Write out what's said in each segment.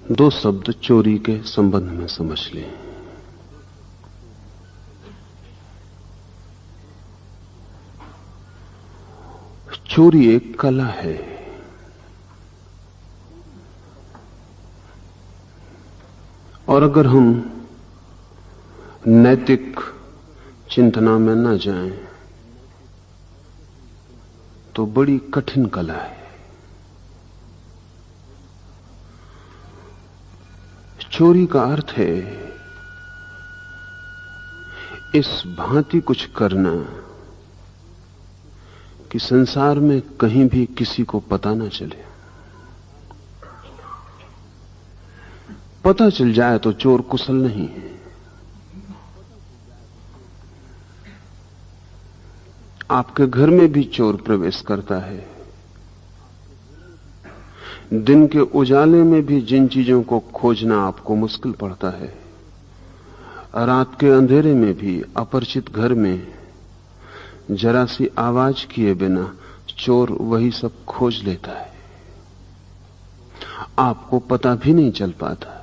दो शब्द चोरी के संबंध में समझ लें। चोरी एक कला है। और अगर हम नैतिक चिंतना में न जाएं तो बड़ी कठिन कला है। चोरी का अर्थ है इस भांति कुछ करना कि संसार में कहीं भी किसी को पता न चले। पता चल जाए तो चोर कुशल नहीं है। आपके घर में भी चोर प्रवेश करता है। दिन के उजाले में भी जिन चीजों को खोजना आपको मुश्किल पड़ता है, रात के अंधेरे में भी अपरिचित घर में जरा सी आवाज किए बिना चोर वही सब खोज लेता है। आपको पता भी नहीं चल पाता।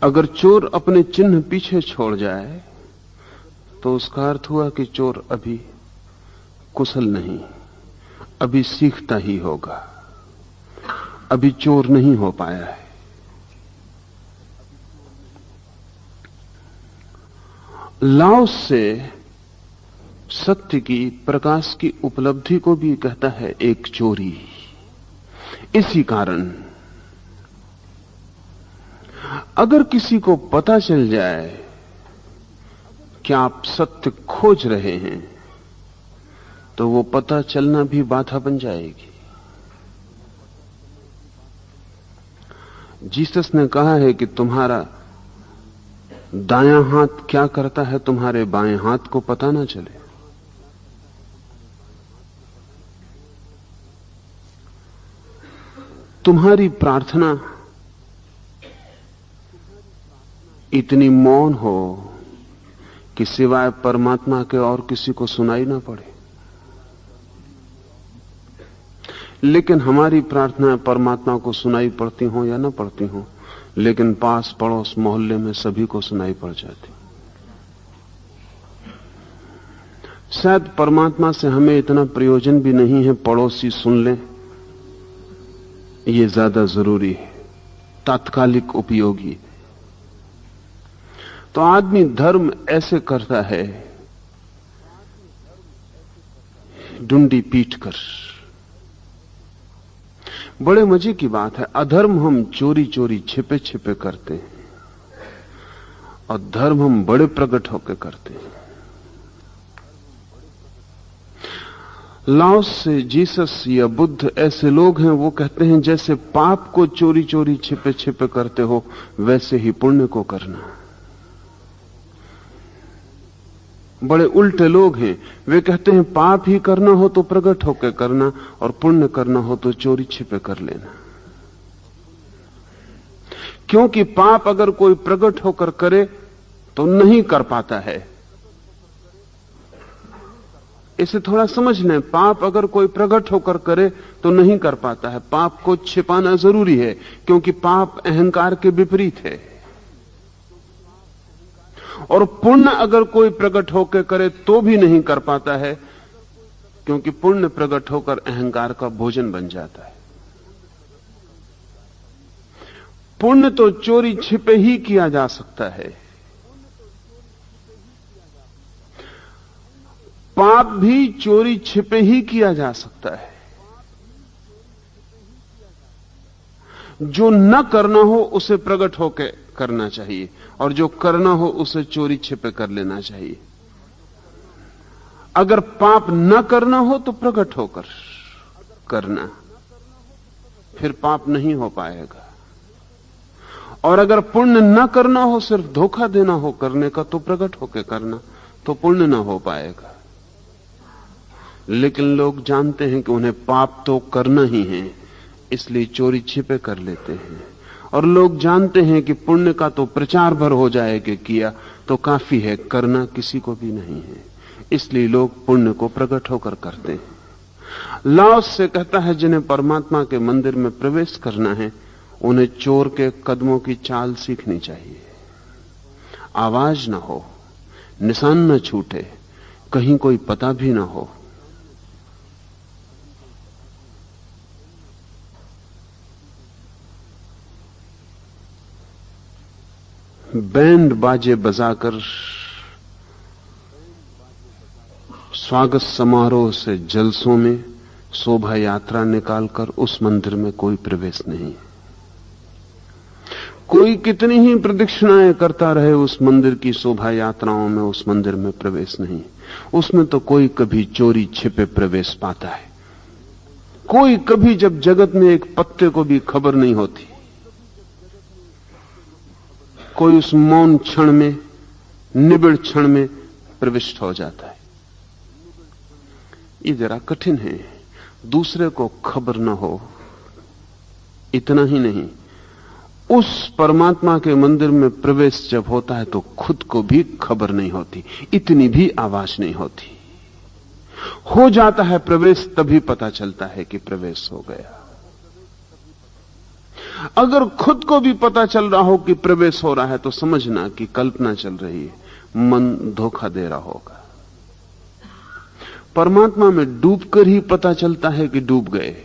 अगर चोर अपने चिन्ह पीछे छोड़ जाए तो उसका अर्थ हुआ कि चोर अभी कुशल नहीं, अभी सीखता ही होगा, अभी चोर नहीं हो पाया है। लाओस से सत्य की, प्रकाश की उपलब्धि को भी कहता है एक चोरी। इसी कारण अगर किसी को पता चल जाए कि आप सत्य खोज रहे हैं तो वो पता चलना भी बाधा बन जाएगी। जीसस ने कहा है कि तुम्हारा दायां हाथ क्या करता है तुम्हारे बाएं हाथ को पता ना चले। तुम्हारी प्रार्थना इतनी मौन हो कि सिवाय परमात्मा के और किसी को सुनाई ना पड़े। लेकिन हमारी प्रार्थनाएं परमात्मा को सुनाई पड़ती हो या ना पड़ती हो, लेकिन पास पड़ोस मोहल्ले में सभी को सुनाई पड़ जाती। शायद परमात्मा से हमें इतना प्रयोजन भी नहीं है पड़ोसी सुन लें, ये ज्यादा जरूरी है, तात्कालिक उपयोगी। तो आदमी धर्म ऐसे करता है डुंडी पीट कर। बड़े मजे की बात है, अधर्म हम चोरी चोरी छिपे छिपे करते हैं और धर्म हम बड़े प्रकट होकर करते हैं। लाओस से जीसस या बुद्ध ऐसे लोग हैं, वो कहते हैं जैसे पाप को चोरी चोरी छिपे छिपे करते हो वैसे ही पुण्य को करना। बड़े उल्टे लोग हैं, वे कहते हैं पाप ही करना हो तो प्रकट होकर करना और पुण्य करना हो तो चोरी छिपे कर लेना। क्योंकि पाप अगर कोई प्रकट होकर करे तो नहीं कर पाता है। इसे थोड़ा समझ लें, पाप अगर कोई प्रकट होकर करे तो नहीं कर पाता है। पाप को छिपाना जरूरी है क्योंकि पाप अहंकार के विपरीत है। और पुण्य अगर कोई प्रकट होकर करे तो भी नहीं कर पाता है क्योंकि पुण्य प्रकट होकर अहंकार का भोजन बन जाता है। पुण्य तो चोरी छिपे ही किया जा सकता है, पाप भी चोरी छिपे ही किया जा सकता है। जो न करना हो उसे प्रकट होकर करना चाहिए और जो करना हो उसे चोरी छिपे कर लेना चाहिए। अगर पाप न करना हो तो प्रकट होकर करना, फिर पाप नहीं हो पाएगा। और अगर पुण्य न करना हो, सिर्फ धोखा देना हो करने का, तो प्रकट होकर करना, तो पुण्य न हो पाएगा। लेकिन लोग जानते हैं कि उन्हें पाप तो करना ही है, इसलिए चोरी छिपे कर लेते हैं। और लोग जानते हैं कि पुण्य का तो प्रचार भर हो जाए कि किया तो काफी है, करना किसी को भी नहीं है, इसलिए लोग पुण्य को प्रकट होकर करते हैं। लाओस से कहता है जिन्हें परमात्मा के मंदिर में प्रवेश करना है उन्हें चोर के कदमों की चाल सीखनी चाहिए। आवाज ना हो, निशान न छूटे, कहीं कोई पता भी ना हो। बैंड बाजे बजाकर स्वागत समारोह से जलसों में शोभा यात्रा निकालकर उस मंदिर में कोई प्रवेश नहीं। कोई कितनी ही प्रदक्षिणाएं करता रहे उस मंदिर की शोभा यात्राओं में, उस मंदिर में प्रवेश नहीं। उसमें तो कोई कभी चोरी छिपे प्रवेश पाता है। कोई कभी, जब जगत में एक पत्ते को भी खबर नहीं होती, कोई उस मौन क्षण में, निबिड़ क्षण में प्रविष्ट हो जाता है। ये जरा कठिन है। दूसरे को खबर न हो, इतना ही नहीं, उस परमात्मा के मंदिर में प्रवेश जब होता है तो खुद को भी खबर नहीं होती, इतनी भी आवाज नहीं होती। हो जाता है प्रवेश, तभी पता चलता है कि प्रवेश हो गया। अगर खुद को भी पता चल रहा हो कि प्रवेश हो रहा है तो समझना कि कल्पना चल रही है, मन धोखा दे रहा होगा। परमात्मा में डूबकर ही पता चलता है कि डूब गए।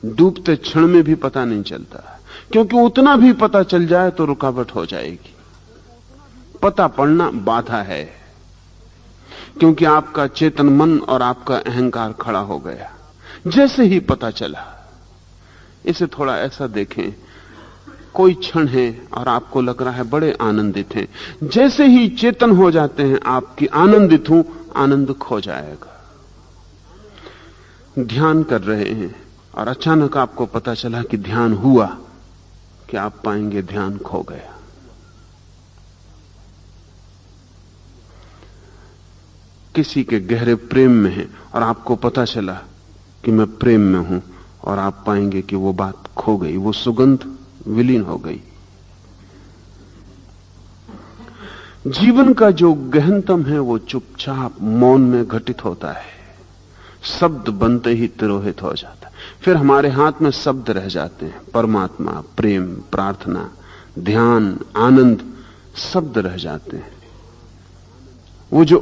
डूबते क्षण में भी पता नहीं चलता, क्योंकि उतना भी पता चल जाए तो रुकावट हो जाएगी। पता पड़ना बाधा है, क्योंकि आपका चेतन मन और आपका अहंकार खड़ा हो गया। जैसे ही पता चला, इसे थोड़ा ऐसा देखें, कोई क्षण है और आपको लग रहा है बड़े आनंदित हैं। जैसे ही चेतन हो जाते हैं आपकी आनंदित हूं, आनंद खो जाएगा। ध्यान कर रहे हैं और अचानक आपको पता चला कि ध्यान हुआ, कि आप पाएंगे ध्यान खो गया। किसी के गहरे प्रेम में है और आपको पता चला कि मैं प्रेम में हूं, और आप पाएंगे कि वो बात खो गई, वो सुगंध विलीन हो गई। जीवन का जो गहनतम है वो चुपचाप मौन में घटित होता है। शब्द बनते ही तिरोहित हो जाता है। फिर हमारे हाथ में शब्द रह जाते हैं। परमात्मा, प्रेम, प्रार्थना, ध्यान, आनंद, शब्द रह जाते हैं। वो जो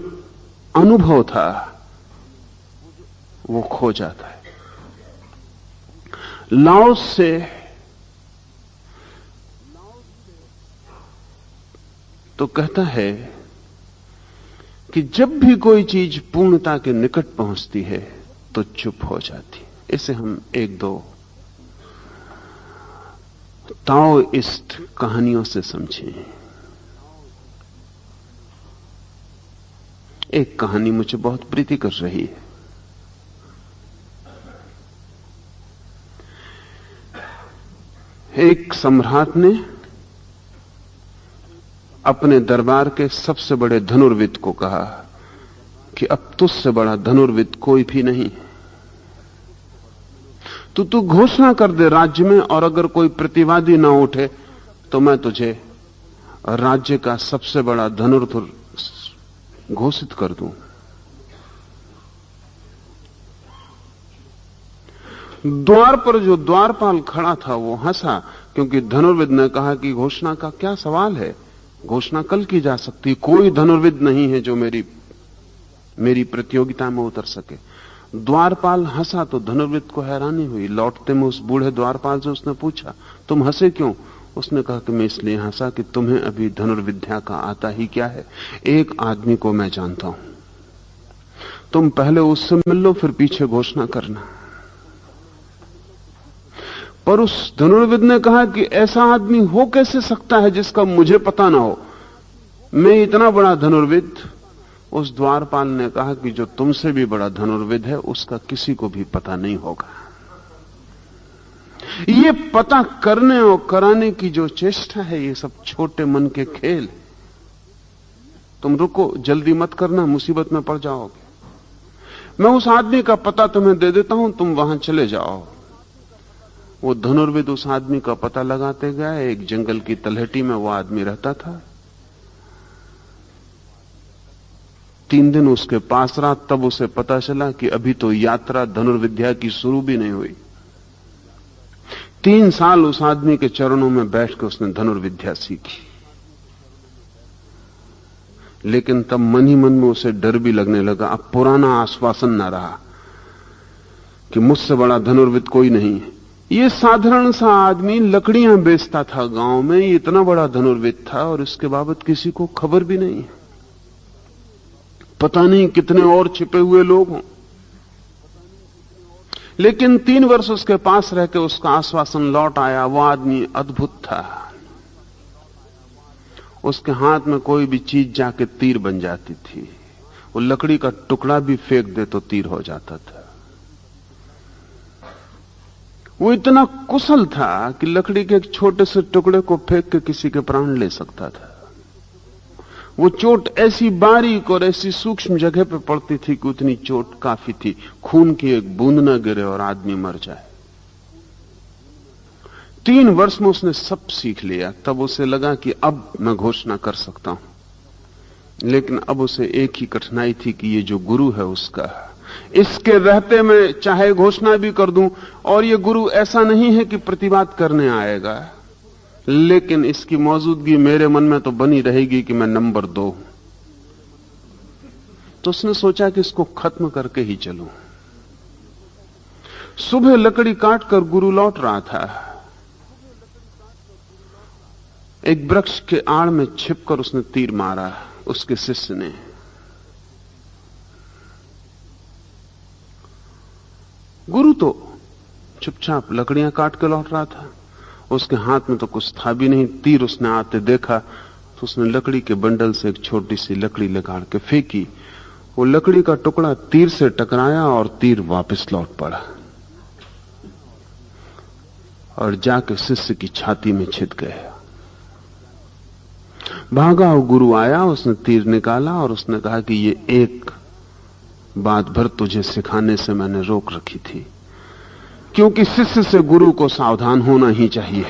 अनुभव था वो खो जाता है। लाओस से तो कहता है कि जब भी कोई चीज पूर्णता के निकट पहुंचती है तो चुप हो जाती है। इसे हम एक दो ताओइस्ट कहानियों से समझें। एक कहानी मुझे बहुत प्रीति कर रही है। एक सम्राट ने अपने दरबार के सबसे बड़े धनुर्विद को कहा कि अब तुझसे बड़ा धनुर्विद कोई भी नहीं। तू घोषणा कर दे राज्य में, और अगर कोई प्रतिवादी ना उठे तो मैं तुझे राज्य का सबसे बड़ा धनुर्धर घोषित कर दूं। द्वार पर जो द्वारपाल खड़ा था वो हंसा, क्योंकि धनुर्विद ने कहा कि घोषणा का क्या सवाल है, घोषणा कल की जा सकती। कोई धनुर्विद नहीं है जो मेरी प्रतियोगिता में उतर सके। द्वारपाल हंसा तो धनुर्विद को हैरानी हुई। लौटते में उस बूढ़े द्वारपाल से उसने पूछा, तुम हंसे क्यों? उसने कहा कि मैं इसलिए हंसा कि तुम्हें अभी धनुर्विद्या का आता ही क्या है। एक आदमी को मैं जानता हूं, तुम पहले उससे मिल लो, फिर पीछे घोषणा करना। पर उस धनुर्विद ने कहा कि ऐसा आदमी हो कैसे सकता है जिसका मुझे पता ना हो, मैं इतना बड़ा धनुर्विद। उस द्वारपाल ने कहा कि जो तुमसे भी बड़ा धनुर्विद है उसका किसी को भी पता नहीं होगा। ये पता करने और कराने की जो चेष्टा है, ये सब छोटे मन के खेल। तुम रुको, जल्दी मत करना, मुसीबत में पड़ जाओगे। मैं उस आदमी का पता तुम्हें दे देता हूं, तुम वहां चले जाओ। वो धनुर्विद उस आदमी का पता लगाते गए। एक जंगल की तलहटी में वो आदमी रहता था। 3 दिन उसके पास रहा, तब उसे पता चला कि अभी तो यात्रा धनुर्विद्या की शुरू भी नहीं हुई। 3 साल उस आदमी के चरणों में बैठ के उसने धनुर्विद्या सीखी, लेकिन तब मन ही मन में उसे डर भी लगने लगा। अब पुराना आश्वासन न रहा कि मुझसे बड़ा धनुर्विद कोई नहीं है। ये साधारण सा आदमी लकड़ियां बेचता था गांव में, ये इतना बड़ा धनुर्विद था और इसके बाबत किसी को खबर भी नहीं है। पता नहीं कितने और छिपे हुए लोग हों। लेकिन 3 वर्ष उसके पास रह के उसका आश्वासन लौट आया। वो आदमी अद्भुत था। उसके हाथ में कोई भी चीज जाके तीर बन जाती थी। वो लकड़ी का टुकड़ा भी फेंक दे तो तीर हो जाता था। वो इतना कुशल था कि लकड़ी के एक छोटे से टुकड़े को फेंक के किसी के प्राण ले सकता था। वो चोट ऐसी बारीक और ऐसी सूक्ष्म जगह पे पड़ती थी कि उतनी चोट काफी थी, खून की एक बूंद न गिरे और आदमी मर जाए। 3 वर्ष में उसने सब सीख लिया। तब उसे लगा कि अब मैं घोषणा कर सकता हूं। लेकिन अब उसे एक ही कठिनाई थी कि ये जो गुरु है उसका, इसके रहते मैं चाहे घोषणा भी कर दूं, और ये गुरु ऐसा नहीं है कि प्रतिवाद करने आएगा, लेकिन इसकी मौजूदगी मेरे मन में तो बनी रहेगी कि मैं नंबर 2 हूं। तो उसने सोचा कि इसको खत्म करके ही चलूं। सुबह लकड़ी काटकर गुरु लौट रहा था। एक वृक्ष के आड़ में छिपकर उसने तीर मारा उसके शिष्य ने। गुरु तो चुपचाप लकड़ियां काट के लौट रहा था। उसके हाथ में तो कुछ था भी नहीं। तीर उसने आते देखा तो उसने लकड़ी के बंडल से एक छोटी सी लकड़ी निकाल के फेंकी। वो लकड़ी का टुकड़ा तीर से टकराया और तीर वापस लौट पड़ा और जाके शिष्य की छाती में छिद गया। भागा वो गुरु आया, उसने तीर निकाला और उसने कहा कि ये एक बात भर तुझे सिखाने से मैंने रोक रखी थी, क्योंकि शिष्य से गुरु को सावधान होना ही चाहिए।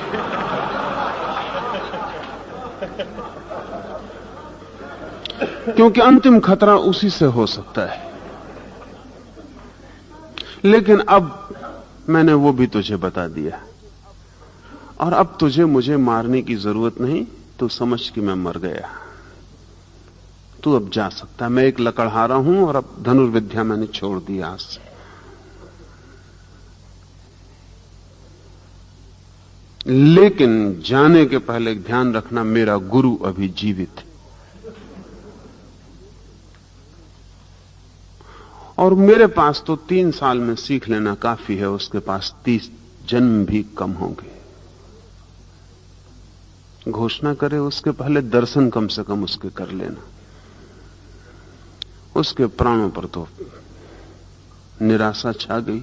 क्योंकि अंतिम खतरा उसी से हो सकता है। लेकिन अब मैंने वो भी तुझे बता दिया और अब तुझे मुझे मारने की जरूरत नहीं। तू समझ कि मैं मर गया। तू अब जा सकता है। मैं एक लकड़हारा हूं और अब धनुर्विद्या मैंने छोड़ दी आज से। लेकिन जाने के पहले ध्यान रखना, मेरा गुरु अभी जीवित है और मेरे पास तो 3 साल में सीख लेना काफी है, उसके पास 30 जन्म भी कम होंगे। घोषणा करे उसके पहले दर्शन कम से कम उसके कर लेना। उसके प्राणों पर तो निराशा छा गई।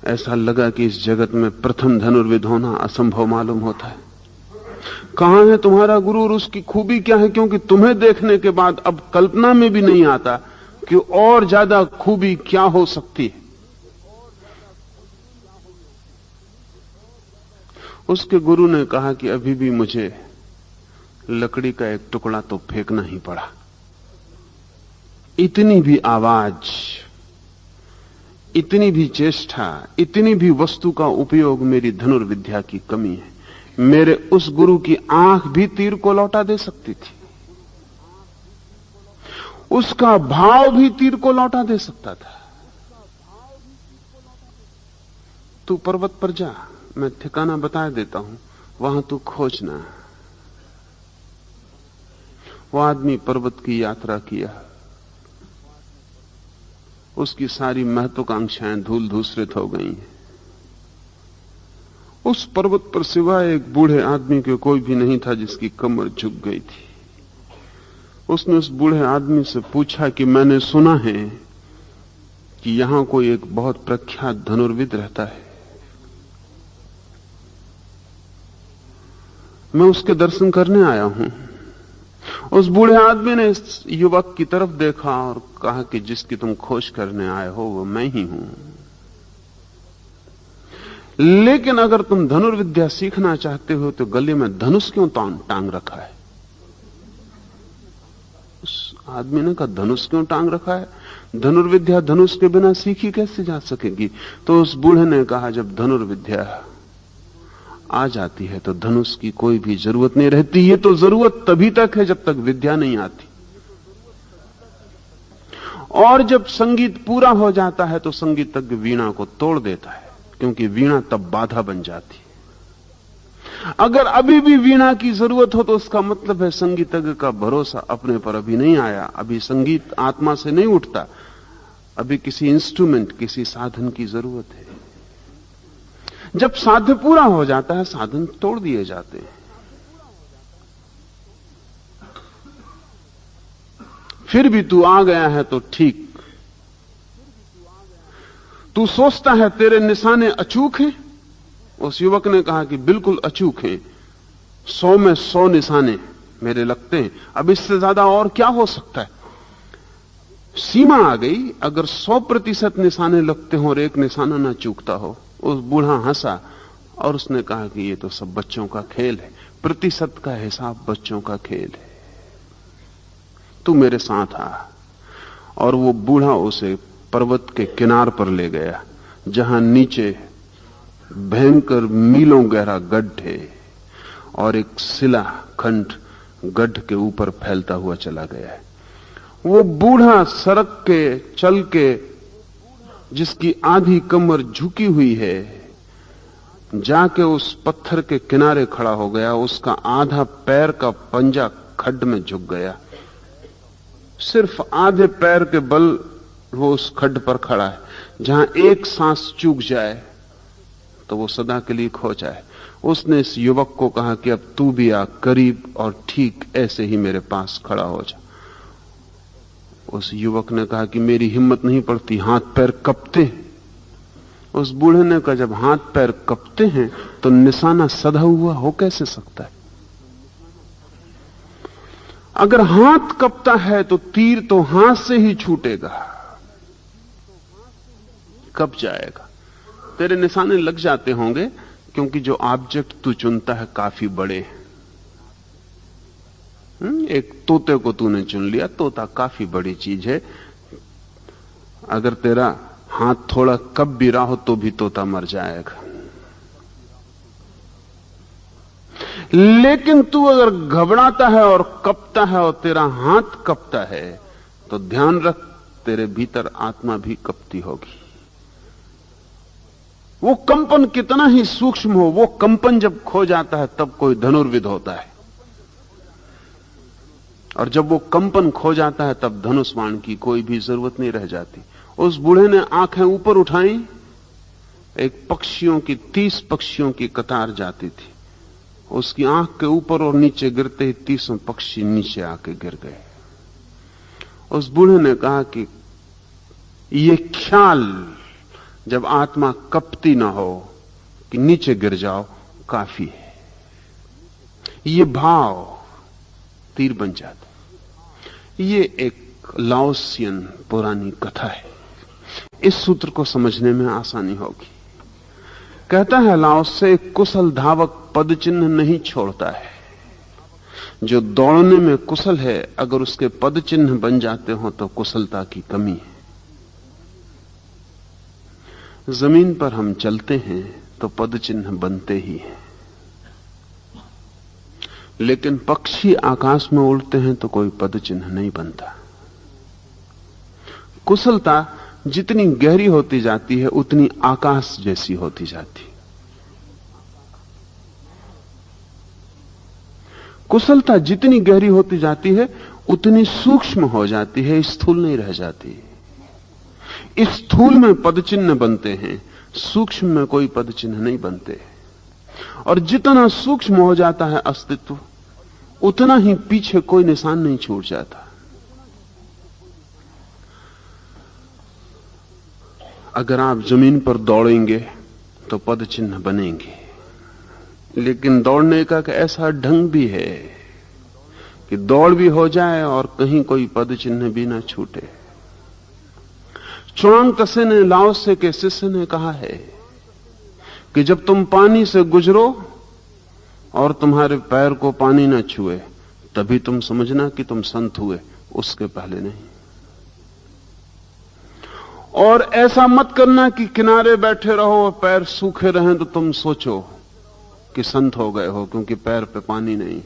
ऐसा लगा कि इस जगत में प्रथम धनुर्विद होना असंभव मालूम होता है। कहां है तुम्हारा गुरु और उसकी खूबी क्या है? क्योंकि तुम्हें देखने के बाद अब कल्पना में भी नहीं आता कि और ज्यादा खूबी क्या हो सकती है। उसके गुरु ने कहा कि अभी भी मुझे लकड़ी का एक टुकड़ा तो फेंकना ही पड़ा। इतनी भी आवाज, इतनी भी चेष्टा, इतनी भी वस्तु का उपयोग मेरी धनुर्विद्या की कमी है। मेरे उस गुरु की आंख भी तीर को लौटा दे सकती थी, उसका भाव भी तीर को लौटा दे सकता था। तू पर्वत पर जा, मैं ठिकाना बता देता हूं, वहां तू खोजना। वो आदमी पर्वत की यात्रा किया। उसकी सारी महत्वाकांक्षाएं धूल धूसरित हो गई हैं। उस पर्वत पर सिवाय एक बूढ़े आदमी के कोई भी नहीं था जिसकी कमर झुक गई थी। उसने उस बूढ़े आदमी से पूछा कि मैंने सुना है कि यहां कोई एक बहुत प्रख्यात धनुर्विद रहता है, मैं उसके दर्शन करने आया हूं। उस बूढ़े आदमी ने इस युवक की तरफ देखा और कहा कि जिसकी तुम खोज करने आए हो वो मैं ही हूं। लेकिन अगर तुम धनुर्विद्या सीखना चाहते हो तो गले में धनुष क्यों टांग रखा है? उस आदमी ने कहा धनुष क्यों टांग रखा है? धनुर्विद्या धनुष के बिना सीखी कैसे जा सकेगी? तो उस बूढ़े ने कहा जब धनुर्विद्या आ जाती है तो धनुष की कोई भी जरूरत नहीं रहती। ये तो जरूरत तभी तक है जब तक विद्या नहीं आती, और जब संगीत पूरा हो जाता है तो संगीतज्ञ वीणा को तोड़ देता है, क्योंकि वीणा तब बाधा बन जाती है। अगर अभी भी वीणा की जरूरत हो तो उसका मतलब है संगीतज्ञ का भरोसा अपने पर अभी नहीं आया, अभी संगीत आत्मा से नहीं उठता, अभी किसी इंस्ट्रूमेंट, किसी साधन की जरूरत है। जब साध्य पूरा हो जाता है साधन तोड़ दिए जाते हैं। फिर भी तू आ गया है तो ठीक। तू सोचता है तेरे निशाने अचूक हैं? उस युवक ने कहा कि बिल्कुल अचूक हैं, 100 में 100 निशाने मेरे लगते हैं। अब इससे ज्यादा और क्या हो सकता है? सीमा आ गई। अगर 100% निशाने लगते हो और एक निशाना ना चूकता हो। उस बूढ़ा हंसा और उसने कहा कि ये तो सब बच्चों का खेल है, प्रतिशत का हिसाब बच्चों का खेल है, तू मेरे साथ आ। और वो बूढ़ा उसे पर्वत के किनार पर ले गया, जहां नीचे भयंकर मीलों गहरा गड्ढ है और एक शिला खंड गड्ढ के ऊपर फैलता हुआ चला गया है। वो बूढ़ा सड़क के चल के, जिसकी आधी कमर झुकी हुई है, जाके उस पत्थर के किनारे खड़ा हो गया। उसका आधा पैर का पंजा खड्ड में झुक गया। सिर्फ आधे पैर के बल वो उस खड्ड पर खड़ा है, जहां एक सांस चूक जाए तो वो सदा के लिए खो जाए। उसने इस युवक को कहा कि अब तू भी आ करीब और ठीक ऐसे ही मेरे पास खड़ा हो जा। उस युवक ने कहा कि मेरी हिम्मत नहीं पड़ती, हाथ पैर कपते हैं। उस बूढ़े ने कहा जब हाथ पैर कपते हैं तो निशाना सधा हुआ हो कैसे सकता है? अगर हाथ कपता है तो तीर तो हाथ से ही छूटेगा, कब जाएगा। तेरे निशाने लग जाते होंगे क्योंकि जो ऑब्जेक्ट तू चुनता है काफी बड़े हैं। एक तोते को तूने चुन लिया, तोता काफी बड़ी चीज है। अगर तेरा हाथ थोड़ा कप भी रहा हो तो भी तोता मर जाएगा। लेकिन तू अगर घबराता है और कपता है और तेरा हाथ कपता है तो ध्यान रख तेरे भीतर आत्मा भी कपती होगी। वो कंपन कितना ही सूक्ष्म हो, वो कंपन जब खो जाता है तब कोई धनुर्विद होता है, और जब वो कंपन खो जाता है तब धनुष बाण की कोई भी जरूरत नहीं रह जाती। उस बूढ़े ने आंखें ऊपर उठाई, एक पक्षियों की 30 पक्षियों की कतार जाती थी। उसकी आंख के ऊपर और नीचे गिरते ही 30 पक्षी नीचे आके गिर गए। उस बूढ़े ने कहा कि ये ख्याल जब आत्मा कपती ना हो कि नीचे गिर जाओ काफी है। ये भाव तीर बन जाता। ये एक लाओसियन पुरानी कथा है। इस सूत्र को समझने में आसानी होगी। कहता है लाओस से, कुशल धावक पद चिन्ह नहीं छोड़ता है। जो दौड़ने में कुशल है अगर उसके पद चिन्ह बन जाते हो तो कुशलता की कमी है। जमीन पर हम चलते हैं तो पद चिन्ह बनते ही हैं, लेकिन पक्षी आकाश में उड़ते हैं तो कोई पद चिन्ह नहीं बनता। कुशलता जितनी गहरी होती जाती है उतनी आकाश जैसी होती जाती। कुशलता जितनी गहरी होती जाती है उतनी सूक्ष्म हो जाती है, स्थूल नहीं रह जाती। स्थूल में पद चिन्ह बनते हैं, सूक्ष्म में कोई पद चिन्ह नहीं बनते। और जितना सूक्ष्म हो जाता है अस्तित्व उतना ही पीछे कोई निशान नहीं छूट जाता। अगर आप जमीन पर दौड़ेंगे तो पद चिन्ह बनेंगे, लेकिन दौड़ने का ऐसा ढंग भी है कि दौड़ भी हो जाए और कहीं कोई पद चिन्ह भी ना छूटे। चुआंग तसे ने लाओसे के शिष्य ने कहा है कि जब तुम पानी से गुजरो और तुम्हारे पैर को पानी न छुए तभी तुम समझना कि तुम संत हुए, उसके पहले नहीं। और ऐसा मत करना कि किनारे बैठे रहो और पैर सूखे रहें तो तुम सोचो कि संत हो गए हो, क्योंकि पैर पे पानी नहीं।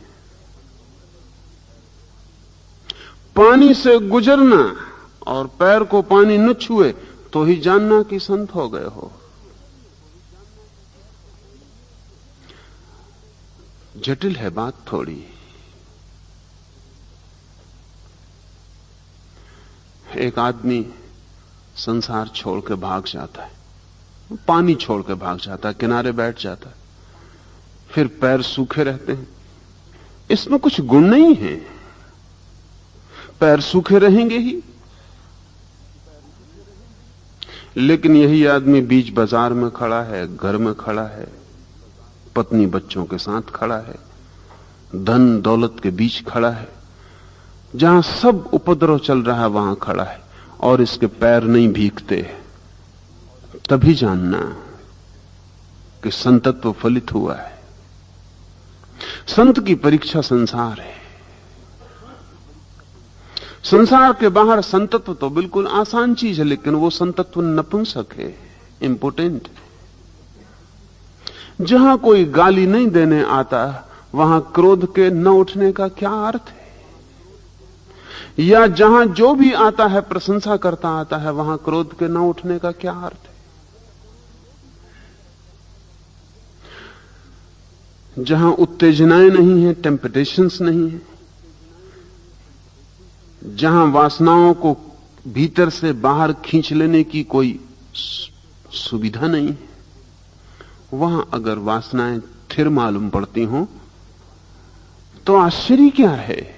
पानी से गुजरना और पैर को पानी न छुए तो ही जानना कि संत हो गए हो। जटिल है बात थोड़ी। एक आदमी संसार छोड़ के भाग जाता है, पानी छोड़ के भाग जाता है, किनारे बैठ जाता है, फिर पैर सूखे रहते हैं। इसमें कुछ गुण नहीं है, पैर सूखे रहेंगे ही। लेकिन यही आदमी बीच बाजार में खड़ा है, घर में खड़ा है, पत्नी बच्चों के साथ खड़ा है, धन दौलत के बीच खड़ा है, जहां सब उपद्रव चल रहा है वहां खड़ा है, और इसके पैर नहीं भीगते। तभी जानना कि संतत्व फलित हुआ है। संत की परीक्षा संसार है। संसार के बाहर संतत्व तो बिल्कुल आसान चीज है, लेकिन वो संतत्व नपुंसक है, इंपोर्टेंट है। जहां कोई गाली नहीं देने आता वहां क्रोध के न उठने का क्या अर्थ है? या जहां जो भी आता है प्रशंसा करता आता है वहां क्रोध के न उठने का क्या अर्थ है? जहां उत्तेजनाएं नहीं है, टेम्पटेशंस नहीं है, जहां वासनाओं को भीतर से बाहर खींच लेने की कोई सुविधा नहीं है, वहां अगर वासनाएं थिर मालूम पड़ती हों तो आश्चर्य क्या है।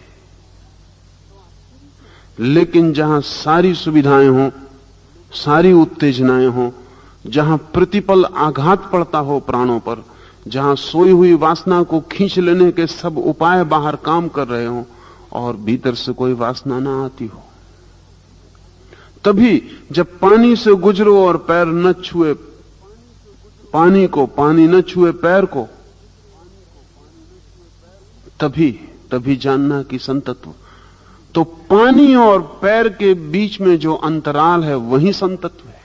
लेकिन जहां सारी सुविधाएं हों, सारी उत्तेजनाएं हों, जहां प्रतिपल आघात पड़ता हो प्राणों पर, जहां सोई हुई वासना को खींच लेने के सब उपाय बाहर काम कर रहे हों और भीतर से कोई वासना ना आती हो, तभी जब पानी से गुजरो और पैर न छुए पानी को, पानी न छुए पैर को, तभी जानना कि संतत्व। तो पानी और पैर के बीच में जो अंतराल है वही संतत्व है।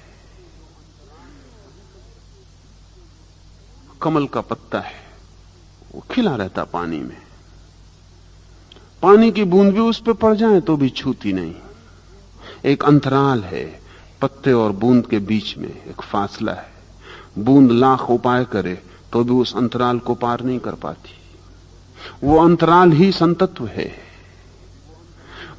कमल का पत्ता है, वो खिला रहता पानी में, पानी की बूंद भी उस पर पड़ जाए तो भी छूती नहीं। एक अंतराल है, पत्ते और बूंद के बीच में एक फासला है। बूंद लाख उपाय करे तो भी उस अंतराल को पार नहीं कर पाती। वो अंतराल ही संतत्व है।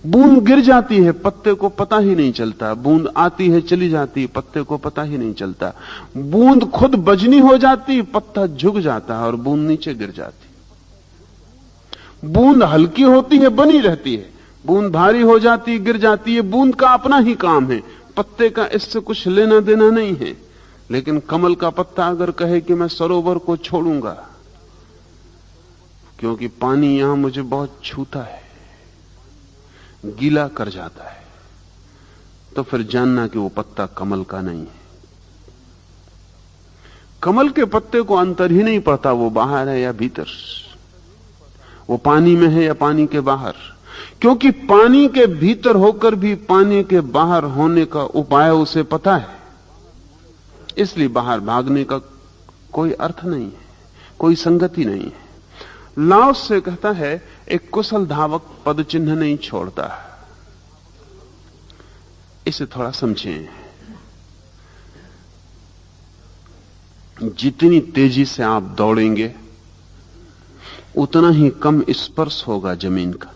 बूंद गिर जाती है, पत्ते को पता ही नहीं चलता। बूंद आती है, चली जाती है, पत्ते को पता ही नहीं चलता। बूंद खुद बजनी हो जाती, पत्ता झुक जाता है और बूंद नीचे गिर जाती। बूंद हल्की होती है, बनी रहती है, बूंद भारी हो जाती, गिर जाती है। बूंद का अपना ही काम है, पत्ते का इससे कुछ लेना देना नहीं है। लेकिन कमल का पत्ता अगर कहे कि मैं सरोवर को छोड़ूंगा क्योंकि पानी यहां मुझे बहुत छूता है, गीला कर जाता है, तो फिर जानना कि वो पत्ता कमल का नहीं है। कमल के पत्ते को अंतर ही नहीं पड़ता वो बाहर है या भीतर, वो पानी में है या पानी के बाहर, क्योंकि पानी के भीतर होकर भी पानी के बाहर होने का उपाय उसे पता है। इसलिए बाहर भागने का कोई अर्थ नहीं है, कोई संगति नहीं है। लाओस से कहता है, एक कुशल धावक पद चिन्ह नहीं छोड़ता। इसे थोड़ा समझें। जितनी तेजी से आप दौड़ेंगे उतना ही कम स्पर्श होगा जमीन का।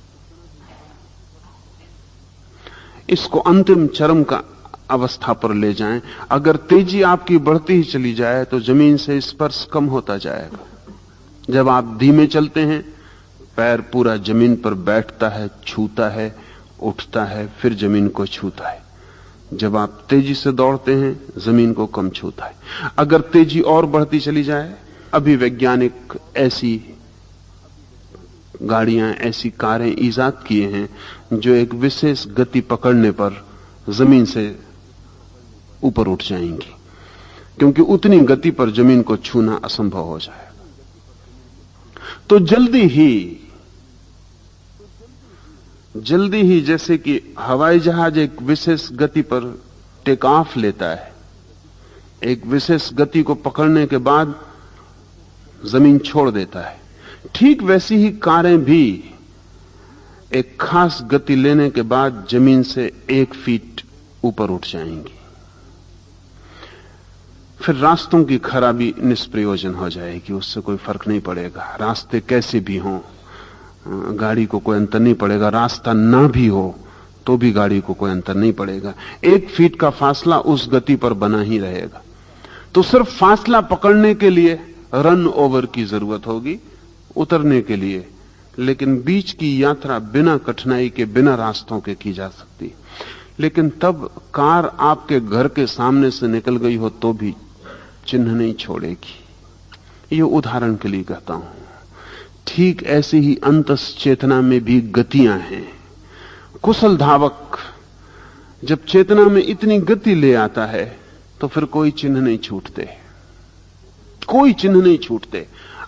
इसको अंतिम चरम का अवस्था पर ले जाएं। अगर तेजी आपकी बढ़ती ही चली जाए तो जमीन से स्पर्श कम होता जाएगा। जब आप धीमे चलते हैं, पैर पूरा जमीन पर बैठता है, छूता है, उठता है, फिर जमीन को छूता है। जब आप तेजी से दौड़ते हैं, जमीन को कम छूता है। अगर तेजी और बढ़ती चली जाए, अभी वैज्ञानिक ऐसी गाड़ियां, ऐसी कारें ईजाद किए हैं जो एक विशेष गति पकड़ने पर जमीन से ऊपर उठ जाएंगी, क्योंकि उतनी गति पर जमीन को छूना असंभव हो जाएगा। तो जल्दी ही जल्दी ही जैसे कि हवाई जहाज एक विशेष गति पर टेक ऑफ लेता है, एक विशेष गति को पकड़ने के बाद जमीन छोड़ देता है, ठीक वैसी ही कारें भी एक खास गति लेने के बाद जमीन से 1 फीट ऊपर उठ जाएंगी। फिर रास्तों की खराबी निष्प्रयोजन हो जाएगी, उससे कोई फर्क नहीं पड़ेगा। रास्ते कैसे भी हों, गाड़ी को कोई अंतर नहीं पड़ेगा। रास्ता ना भी हो तो भी गाड़ी को कोई अंतर नहीं पड़ेगा। 1 फीट का फासला उस गति पर बना ही रहेगा। तो सिर्फ फासला पकड़ने के लिए रन ओवर की जरूरत होगी, उतरने के लिए, लेकिन बीच की यात्रा बिना कठिनाई के, बिना रास्तों के की जा सकती। लेकिन तब कार आपके घर के सामने से निकल गई हो तो भी चिन्ह नहीं छोड़ेगी। ये उदाहरण के लिए कहता हूं। ठीक ऐसी ही अंतस चेतना में भी गतियां हैं। कुशल धावक जब चेतना में इतनी गति ले आता है तो फिर कोई चिन्ह नहीं छूटते, कोई चिन्ह नहीं छूटते।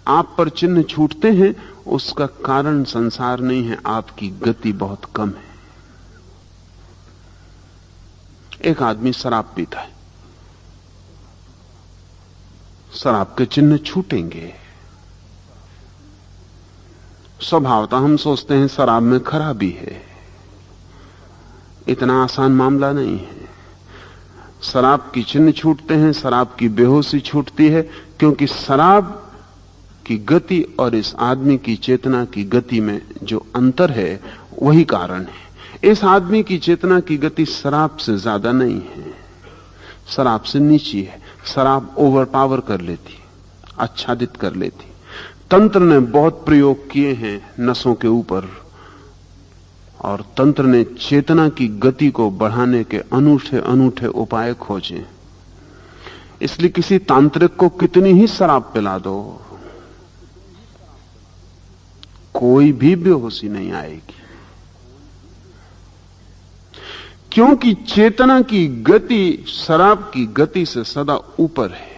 आप पर चिन्ह छूटते हैं, उसका कारण संसार नहीं है, आपकी गति बहुत कम है। एक आदमी शराब पीता है, शराब के चिन्ह छूटेंगे। स्वभावतः हम सोचते हैं शराब में खराबी है, इतना आसान मामला नहीं है। शराब की चिन्ह छूटते हैं, शराब की बेहोशी छूटती है, क्योंकि शराब की गति और इस आदमी की चेतना की गति में जो अंतर है वही कारण है। इस आदमी की चेतना की गति शराब से ज्यादा नहीं है, शराब से नीची है। शराब ओवरपावर कर लेती, आच्छादित कर लेती। तंत्र ने बहुत प्रयोग किए हैं नसों के ऊपर, और तंत्र ने चेतना की गति को बढ़ाने के अनूठे अनूठे उपाय खोजे। इसलिए किसी तांत्रिक को कितनी ही शराब पिला दो, कोई भी बेहोशी नहीं आएगी, क्योंकि चेतना की गति शराब की गति से सदा ऊपर है।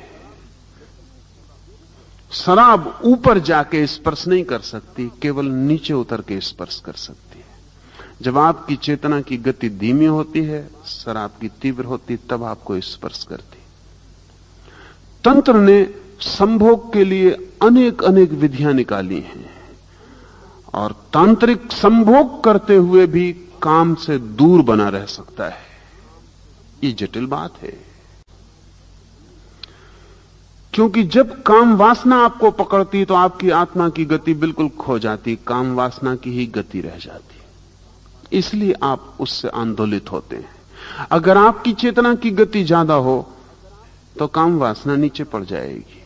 शराब ऊपर जाके स्पर्श नहीं कर सकती, केवल नीचे उतर के स्पर्श कर सकती है। जब आपकी चेतना की गति धीमी होती है, शराब की तीव्र होती, तब आपको स्पर्श करती। तंत्र ने संभोग के लिए अनेक अनेक विधियां निकाली हैं, और तांत्रिक संभोग करते हुए भी काम से दूर बना रह सकता है। ये जटिल बात है, क्योंकि जब काम वासना आपको पकड़ती तो आपकी आत्मा की गति बिल्कुल खो जाती, काम वासना की ही गति रह जाती, इसलिए आप उससे आंदोलित होते हैं। अगर आपकी चेतना की गति ज्यादा हो तो काम वासना नीचे पड़ जाएगी।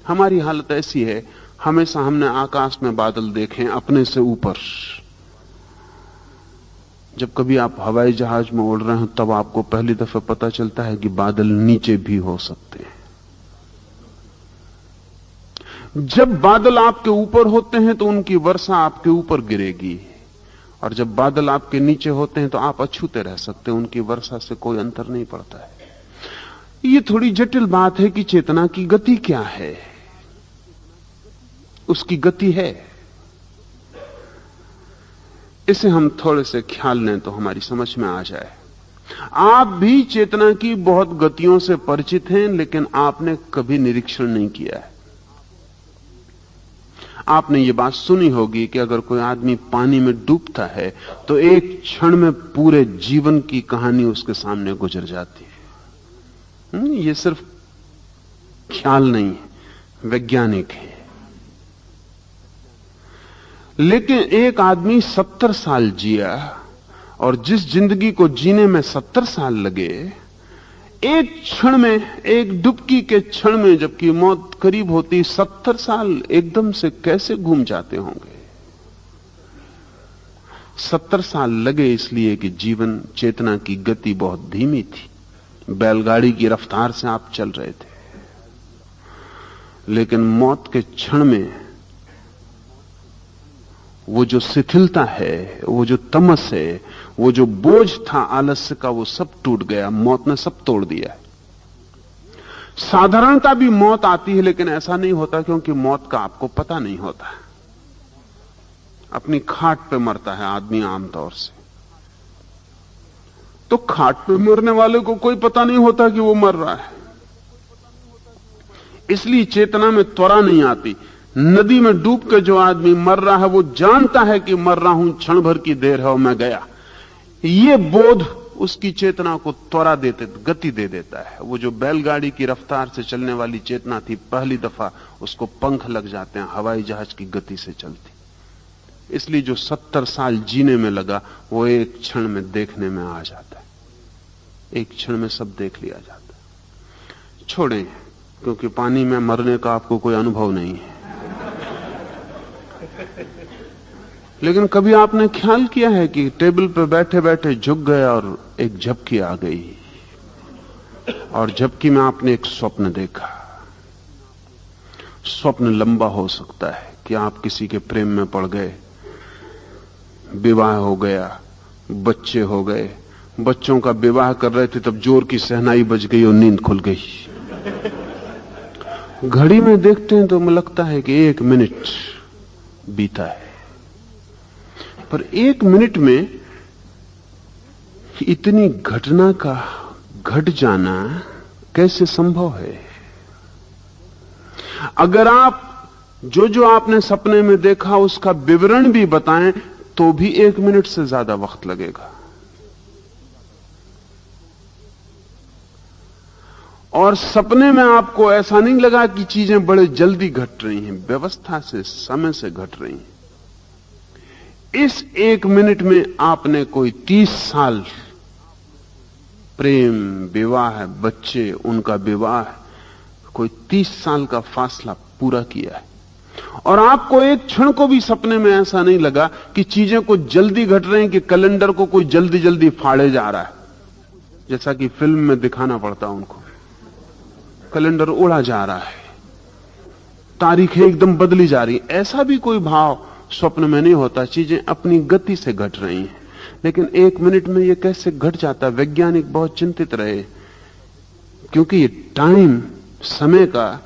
हमारी हालत ऐसी है, हमेशा हमने आकाश में बादल देखे अपने से ऊपर। जब कभी आप हवाई जहाज में उड़ रहे हो तब आपको पहली दफा पता चलता है कि बादल नीचे भी हो सकते हैं। जब बादल आपके ऊपर होते हैं तो उनकी वर्षा आपके ऊपर गिरेगी, और जब बादल आपके नीचे होते हैं तो आप अछूते रह सकते हैं, उनकी वर्षा से कोई अंतर नहीं पड़ता है। ये थोड़ी जटिल बात है कि चेतना की गति क्या है। उसकी गति है, इसे हम थोड़े से ख्याल लें तो हमारी समझ में आ जाए। आप भी चेतना की बहुत गतियों से परिचित हैं, लेकिन आपने कभी निरीक्षण नहीं किया है। आपने ये बात सुनी होगी कि अगर कोई आदमी पानी में डूबता है तो एक क्षण में पूरे जीवन की कहानी उसके सामने गुजर जाती है। ये सिर्फ ख्याल नहीं है, वैज्ञानिक है। लेकिन एक आदमी 70 साल जिया, और जिस जिंदगी को जीने में 70 साल लगे, एक क्षण में, एक डुबकी के क्षण में, जबकि मौत करीब होती, 70 साल एकदम से कैसे घूम जाते होंगे। 70 साल लगे इसलिए कि जीवन चेतना की गति बहुत धीमी थी, बैलगाड़ी की रफ्तार से आप चल रहे थे। लेकिन मौत के क्षण में वो जो शिथिलता है, वो जो तमस है, वो जो बोझ था आलस्य का, वो सब टूट गया। मौत ने सब तोड़ दिया है। साधारणता भी मौत आती है, लेकिन ऐसा नहीं होता, क्योंकि मौत का आपको पता नहीं होता। अपनी खाट पे मरता है आदमी आमतौर से, तो खाट पे मरने वाले को कोई पता नहीं होता कि वो मर रहा है, इसलिए चेतना में त्वरा नहीं आती। नदी में डूब के जो आदमी मर रहा है वो जानता है कि मर रहा हूं, क्षण भर की देर है और मैं गया। ये बोध उसकी चेतना को त्वरा देते, गति दे देता है। वो जो बैलगाड़ी की रफ्तार से चलने वाली चेतना थी, पहली दफा उसको पंख लग जाते हैं, हवाई जहाज की गति से चलती। इसलिए जो 70 साल जीने में लगा वो एक क्षण में देखने में आ जाता है, एक क्षण में सब देख लिया जाता है। छोड़ें, क्योंकि पानी में मरने का आपको कोई अनुभव नहीं है। लेकिन कभी आपने ख्याल किया है कि टेबल पर बैठे बैठे झुक गए और एक झपकी आ गई, और झपकी में आपने एक स्वप्न देखा। स्वप्न लंबा हो सकता है कि आप किसी के प्रेम में पड़ गए, विवाह हो गया, बच्चे हो गए, बच्चों का विवाह कर रहे थे तब जोर की शहनाई बज गई और नींद खुल गई। घड़ी में देखते हैं तो लगता है कि 1 मिनट बीता है, पर 1 मिनट में इतनी घटना का घट जाना कैसे संभव है? अगर आप जो आपने सपने में देखा उसका विवरण भी बताएं तो भी 1 मिनट से ज्यादा वक्त लगेगा। और सपने में आपको ऐसा नहीं लगा कि चीजें बड़े जल्दी घट रही हैं, व्यवस्था से, समय से घट रही हैं। इस 1 मिनट में आपने कोई 30 साल प्रेम, विवाह, बच्चे, उनका विवाह, कोई 30 साल का फासला पूरा किया है। और आपको एक क्षण को भी सपने में ऐसा नहीं लगा कि चीजें कुछ जल्दी घट रही हैं, कि कैलेंडर को कोई जल्दी जल्दी फाड़े जा रहा है, जैसा कि फिल्म में दिखाना पड़ता उनको। कैलेंडर उड़ा जा रहा है, तारीखें एकदम बदली जा रही, ऐसा भी कोई भाव स्वप्न में नहीं होता। चीजें अपनी गति से घट रही हैं। लेकिन 1 मिनट में ये कैसे घट जाता? वैज्ञानिक बहुत चिंतित रहे, क्योंकि ये टाइम, समय का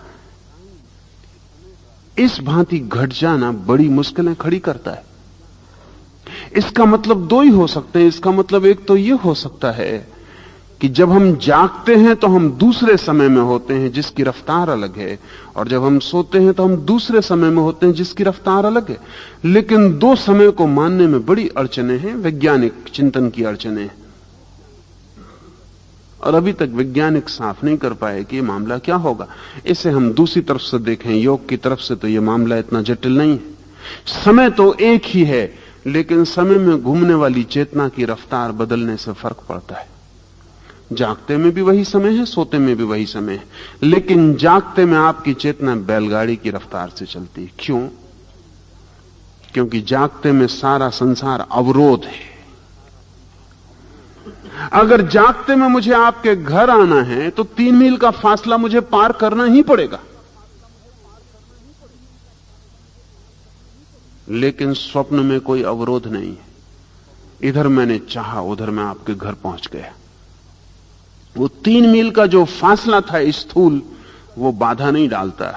इस भांति घट जाना बड़ी मुश्किलें खड़ी करता है। इसका मतलब 2 ही हो सकते हैं। इसका मतलब एक तो ये हो सकता है कि जब हम जागते हैं तो हम दूसरे समय में होते हैं जिसकी रफ्तार अलग है, और जब हम सोते हैं तो हम दूसरे समय में होते हैं जिसकी रफ्तार अलग है। लेकिन 2 समय को मानने में बड़ी अड़चनें हैं, वैज्ञानिक चिंतन की अड़चनें, और अभी तक वैज्ञानिक साफ नहीं कर पाए कि ये मामला क्या होगा। इसे हम दूसरी तरफ से देखें, योग की तरफ से, तो ये मामला इतना जटिल नहीं है। समय तो एक ही है, लेकिन समय में घूमने वाली चेतना की रफ्तार बदलने से फर्क पड़ता है। जागते में भी वही समय है, सोते में भी वही समय है, लेकिन जागते में आपकी चेतना बैलगाड़ी की रफ्तार से चलती है। क्यों? क्योंकि जागते में सारा संसार अवरोध है। अगर जागते में मुझे आपके घर आना है तो 3 मील का फासला मुझे पार करना ही पड़ेगा। लेकिन स्वप्न में कोई अवरोध नहीं है। इधर मैंने चाहा, उधर मैं आपके घर पहुंच गया। वो 3 मील का जो फासला था स्थूल, वो बाधा नहीं डालता।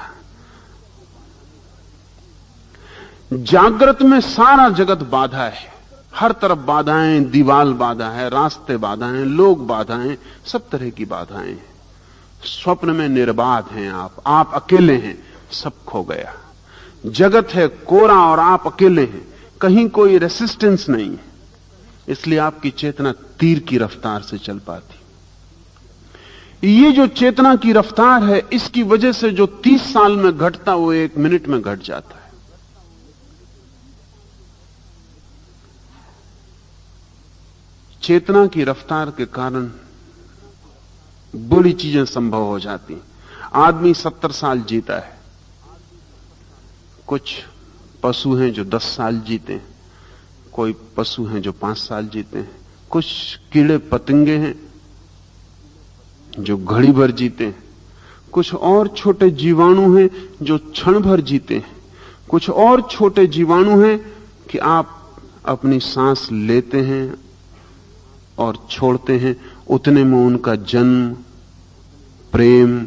जागृत में सारा जगत बाधा है, हर तरफ बाधाएं, दीवाल बाधा है, रास्ते बाधा हैं, लोग बाधा हैं, सब तरह की बाधाएं हैं। स्वप्न में निर्बाध हैं आप अकेले हैं, सब खो गया। जगत है कोरा और आप अकेले हैं, कहीं कोई रेसिस्टेंस नहीं है। इसलिए आपकी चेतना तीर की रफ्तार से चल पाती। ये जो चेतना की रफ्तार है, इसकी वजह से जो 30 साल में घटता वो 1 मिनट में घट जाता है। चेतना की रफ्तार के कारण बड़ी चीजें संभव हो जाती। आदमी 70 साल जीता है। कुछ पशु हैं जो 10 साल जीते हैं, कोई पशु हैं जो 5 साल जीते हैं, कुछ कीड़े पतंगे हैं जो घड़ी भर जीते हैं, कुछ और छोटे जीवाणु हैं जो क्षण भर जीते हैं, कुछ और छोटे जीवाणु हैं कि आप अपनी सांस लेते हैं और छोड़ते हैं, उतने में उनका जन्म, प्रेम,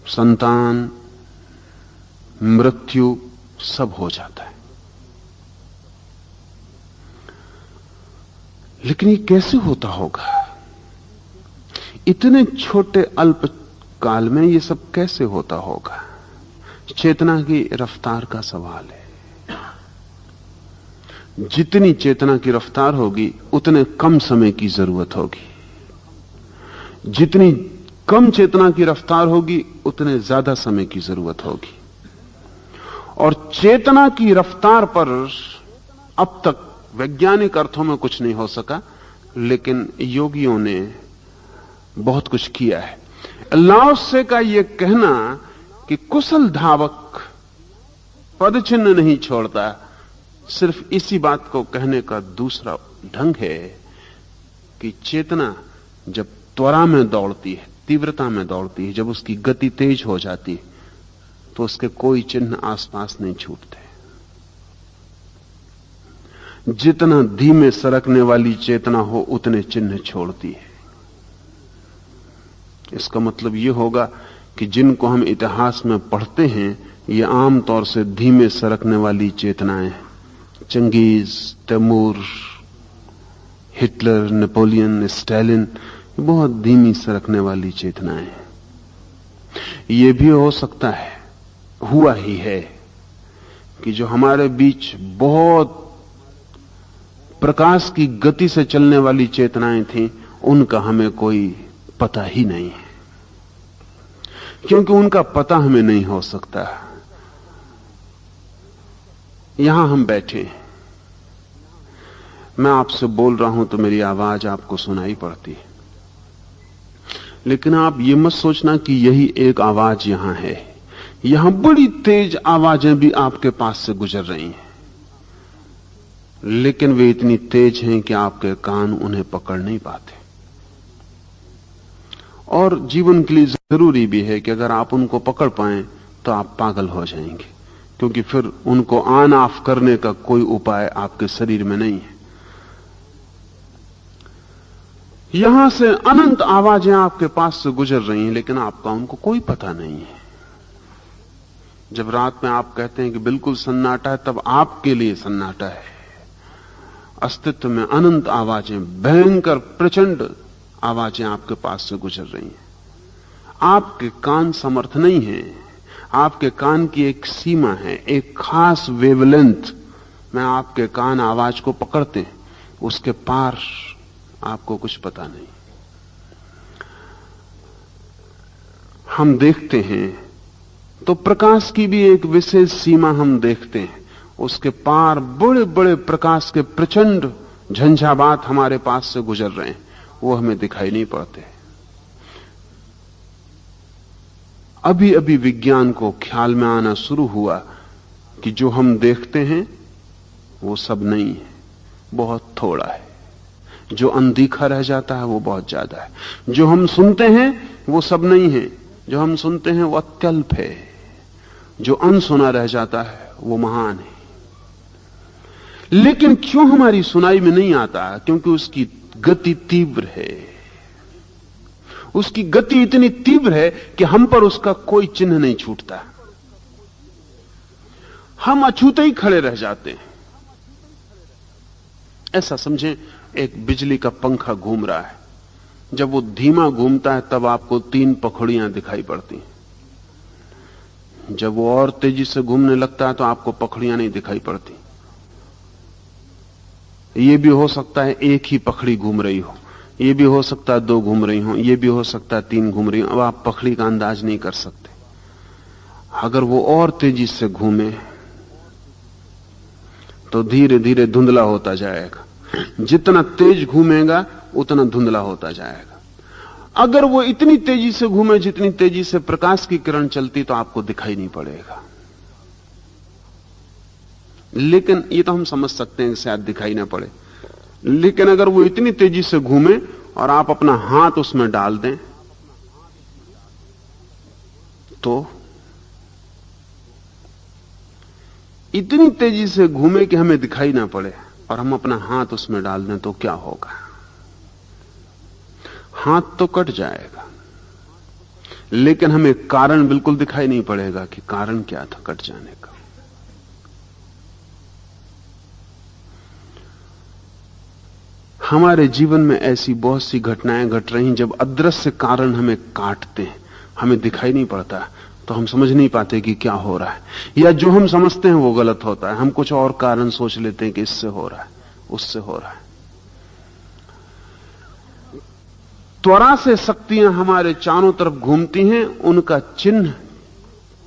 संतान, मृत्यु सब हो जाता है। लेकिन ये कैसे होता होगा? इतने छोटे अल्प काल में ये सब कैसे होता होगा? चेतना की रफ्तार का सवाल है। जितनी चेतना की रफ्तार होगी उतने कम समय की जरूरत होगी। जितनी कम चेतना की रफ्तार होगी उतने ज्यादा समय की जरूरत होगी। और चेतना की रफ्तार पर अब तक वैज्ञानिक अर्थों में कुछ नहीं हो सका, लेकिन योगियों ने बहुत कुछ किया है। लाओ त्से का यह कहना कि कुशल धावक पदचिन्ह नहीं छोड़ता, सिर्फ इसी बात को कहने का दूसरा ढंग है कि चेतना जब त्वरा में दौड़ती है, तीव्रता में दौड़ती है, जब उसकी गति तेज हो जाती है, तो उसके कोई चिन्ह आसपास नहीं छूटते। जितना धीमे सरकने वाली चेतना हो उतने चिन्ह छोड़ती है। इसका मतलब यह होगा कि जिनको हम इतिहास में पढ़ते हैं ये आमतौर से धीमे सरकने वाली चेतनाएं हैं। Genghis, Timur, Hitler, Napoleon, Stalin, बहुत धीमी सरकने वाली चेतनाएं हैं। यह भी हो सकता है, हुआ ही है, कि जो हमारे बीच बहुत प्रकाश की गति से चलने वाली चेतनाएं थीं, उनका हमें कोई पता ही नहीं है, क्योंकि उनका पता हमें नहीं हो सकता। यहां हम बैठे, मैं आपसे बोल रहा हूं तो मेरी आवाज आपको सुनाई पड़ती है, लेकिन आप ये मत सोचना कि यही एक आवाज यहां है। यहां बड़ी तेज आवाजें भी आपके पास से गुजर रही हैं, लेकिन वे इतनी तेज हैं कि आपके कान उन्हें पकड़ नहीं पाते। और जीवन के लिए जरूरी भी है कि अगर आप उनको पकड़ पाएं तो आप पागल हो जाएंगे, क्योंकि फिर उनको ऑन ऑफ करने का कोई उपाय आपके शरीर में नहीं है। यहां से अनंत आवाजें आपके पास से गुजर रही हैं, लेकिन आपका उनको कोई पता नहीं है। जब रात में आप कहते हैं कि बिल्कुल सन्नाटा है, तब आपके लिए सन्नाटा है। अस्तित्व में अनंत आवाजें, भयंकर प्रचंड आवाजें आपके पास से गुजर रही हैं। आपके कान समर्थ नहीं हैं। आपके कान की एक सीमा है, एक खास वेवलेंथ में आपके कान आवाज को पकड़ते हैं, उसके पार आपको कुछ पता नहीं। हम देखते हैं तो प्रकाश की भी एक विशेष सीमा हम देखते हैं, उसके पार बड़े बड़े प्रकाश के प्रचंड झंझावात हमारे पास से गुजर रहे हैं, वो हमें दिखाई नहीं पड़ते। अभी अभी विज्ञान को ख्याल में आना शुरू हुआ कि जो हम देखते हैं वो सब नहीं है, बहुत थोड़ा है। जो अनदेखा रह जाता है वो बहुत ज्यादा है। जो हम सुनते हैं वो सब नहीं है, जो हम सुनते हैं वो अत्यल्प है। जो अनसुना रह जाता है वो महान है। लेकिन क्यों हमारी सुनाई में नहीं आता? क्योंकि उसकी गति तीव्र है। उसकी गति इतनी तीव्र है कि हम पर उसका कोई चिन्ह नहीं छूटता। हम अछूते ही खड़े रह जाते हैं। ऐसा समझें, एक बिजली का पंखा घूम रहा है। जब वो धीमा घूमता है तब आपको 3 पखड़ियां दिखाई पड़ती हैं। जब वो और तेजी से घूमने लगता है तो आपको पखड़ियां नहीं दिखाई पड़ती। ये भी हो सकता है एक ही पखड़ी घूम रही हो, ये भी हो सकता है 2 घूम रही हो, ये भी हो सकता है 3 घूम रही हो। अब आप पखड़ी का अंदाज नहीं कर सकते। अगर वो और तेजी से घूमे तो धीरे धीरे धुंधला होता जाएगा। जितना तेज घूमेगा उतना धुंधला होता जाएगा। अगर वो इतनी तेजी से घूमे जितनी तेजी से प्रकाश की किरण चलती तो आपको दिखाई नहीं पड़ेगा। लेकिन ये तो हम समझ सकते हैं कि शायद दिखाई ना पड़े। लेकिन अगर वो इतनी तेजी से घूमे और आप अपना हाथ उसमें डाल दें तो इतनी तेजी से घूमे कि हमें दिखाई ना पड़े और हम अपना हाथ उसमें डाल दें तो क्या होगा? हाथ तो कट जाएगा, लेकिन हमें कारण बिल्कुल दिखाई नहीं पड़ेगा कि कारण क्या था कट जाने का। हमारे जीवन में ऐसी बहुत सी घटनाएं घट रही जब अदृश्य कारण हमें काटते हैं, हमें दिखाई नहीं पड़ता, तो हम समझ नहीं पाते कि क्या हो रहा है, या जो हम समझते हैं वो गलत होता है। हम कुछ और कारण सोच लेते हैं कि इससे हो रहा है, उससे हो रहा है। त्वरा से शक्तियां हमारे चारों तरफ घूमती हैं, उनका चिन्ह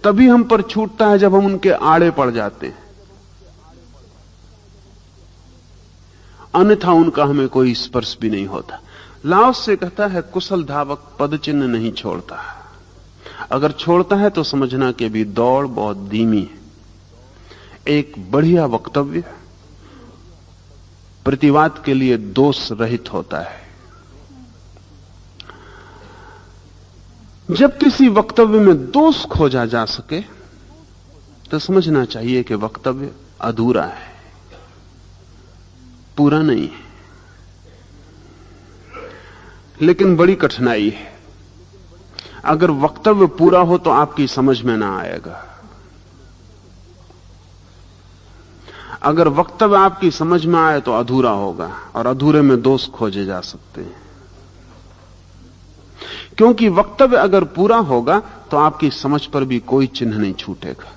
तभी हम पर छूटता है जब हम उनके आड़े पड़ जाते हैं, अन्यथा उनका हमें कोई स्पर्श भी नहीं होता। लाओस से कहता है, कुशल धावक पद चिन्ह नहीं छोड़ता, अगर छोड़ता है तो समझना कि भी दौड़ बहुत धीमी है। एक बढ़िया वक्तव्य प्रतिवाद के लिए दोष रहित होता है। जब किसी वक्तव्य में दोष खोजा जा सके तो समझना चाहिए कि वक्तव्य अधूरा है, पूरा नहीं है। लेकिन बड़ी कठिनाई है, अगर वक्तव्य पूरा हो तो आपकी समझ में ना आएगा, अगर वक्तव्य आपकी समझ में आए तो अधूरा होगा, और अधूरे में दोष खोजे जा सकते हैं। क्योंकि वक्तव्य अगर पूरा होगा तो आपकी समझ पर भी कोई चिन्ह नहीं छूटेगा।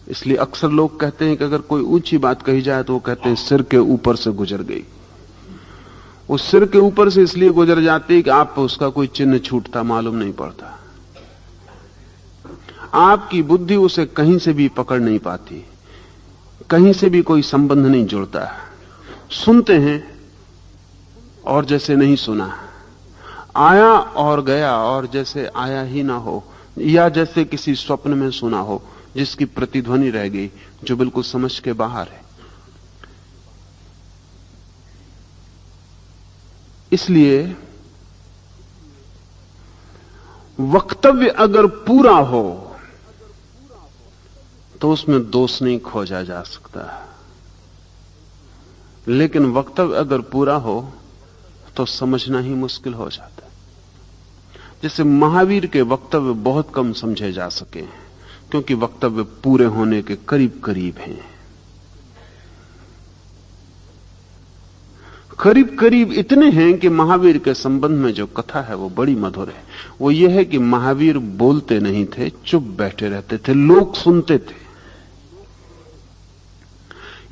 इसलिए अक्सर लोग कहते हैं कि अगर कोई ऊंची बात कही जाए तो वो कहते हैं सिर के ऊपर से गुजर गई। वो सिर के ऊपर से इसलिए गुजर जाती है कि आप पर उसका कोई चिन्ह छूटता मालूम नहीं पड़ता, आपकी बुद्धि उसे कहीं से भी पकड़ नहीं पाती, कहीं से भी कोई संबंध नहीं जुड़ता। सुनते हैं और जैसे नहीं सुना, आया और गया और जैसे आया ही ना हो, या जैसे किसी स्वप्न में सुना हो जिसकी प्रतिध्वनि रह गई, जो बिल्कुल समझ के बाहर है। इसलिए वक्तव्य अगर पूरा हो तो उसमें दोष नहीं खोजा जा सकता, लेकिन वक्तव्य अगर पूरा हो तो समझना ही मुश्किल हो जाता है। जैसे महावीर के वक्तव्य बहुत कम समझे जा सके हैं, क्योंकि वक्तव्य पूरे होने के करीब करीब हैं। करीब करीब इतने हैं कि महावीर के संबंध में जो कथा है वो बड़ी मधुर है। वो ये है कि महावीर बोलते नहीं थे, चुप बैठे रहते थे, लोग सुनते थे।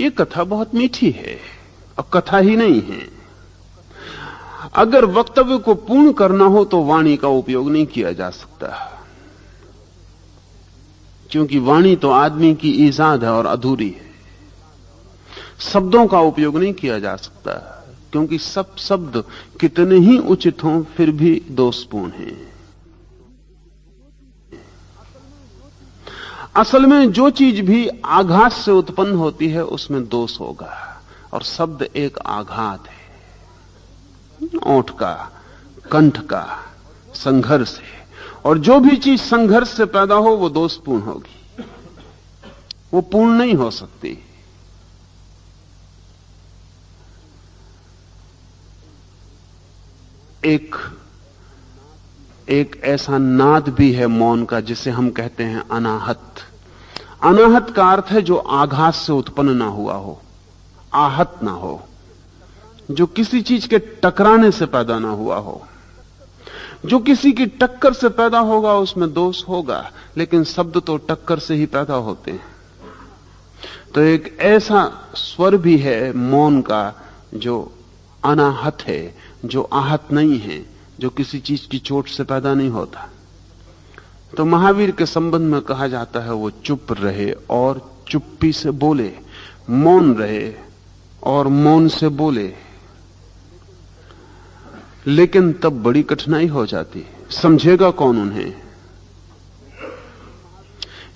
ये कथा बहुत मीठी है और कथा ही नहीं है। अगर वक्तव्य को पूर्ण करना हो तो वाणी का उपयोग नहीं किया जा सकता, क्योंकि वाणी तो आदमी की ईजाद है और अधूरी है। शब्दों का उपयोग नहीं किया जा सकता, क्योंकि सब शब्द कितने ही उचित हों फिर भी दोषपूर्ण हैं। असल में जो चीज भी आघात से उत्पन्न होती है उसमें दोष होगा, और शब्द एक आघात है, ओंठ का, कंठ का संघर्ष है, और जो भी चीज संघर्ष से पैदा हो वो दोषपूर्ण होगी, वो पूर्ण नहीं हो सकती। एक ऐसा नाद भी है मौन का जिसे हम कहते हैं अनाहत। अनाहत का अर्थ है जो आघात से उत्पन्न ना हुआ हो, आहत ना हो, जो किसी चीज के टकराने से पैदा ना हुआ हो। जो किसी की टक्कर से पैदा होगा उसमें दोष होगा, लेकिन शब्द तो टक्कर से ही पैदा होते हैं। तो एक ऐसा स्वर भी है मौन का जो अनाहत है, जो आहत नहीं है, जो किसी चीज की चोट से पैदा नहीं होता। तो महावीर के संबंध में कहा जाता है वो चुप रहे और चुप्पी से बोले, मौन रहे और मौन से बोले। लेकिन तब बड़ी कठिनाई हो जाती, समझेगा कौन उन्हें?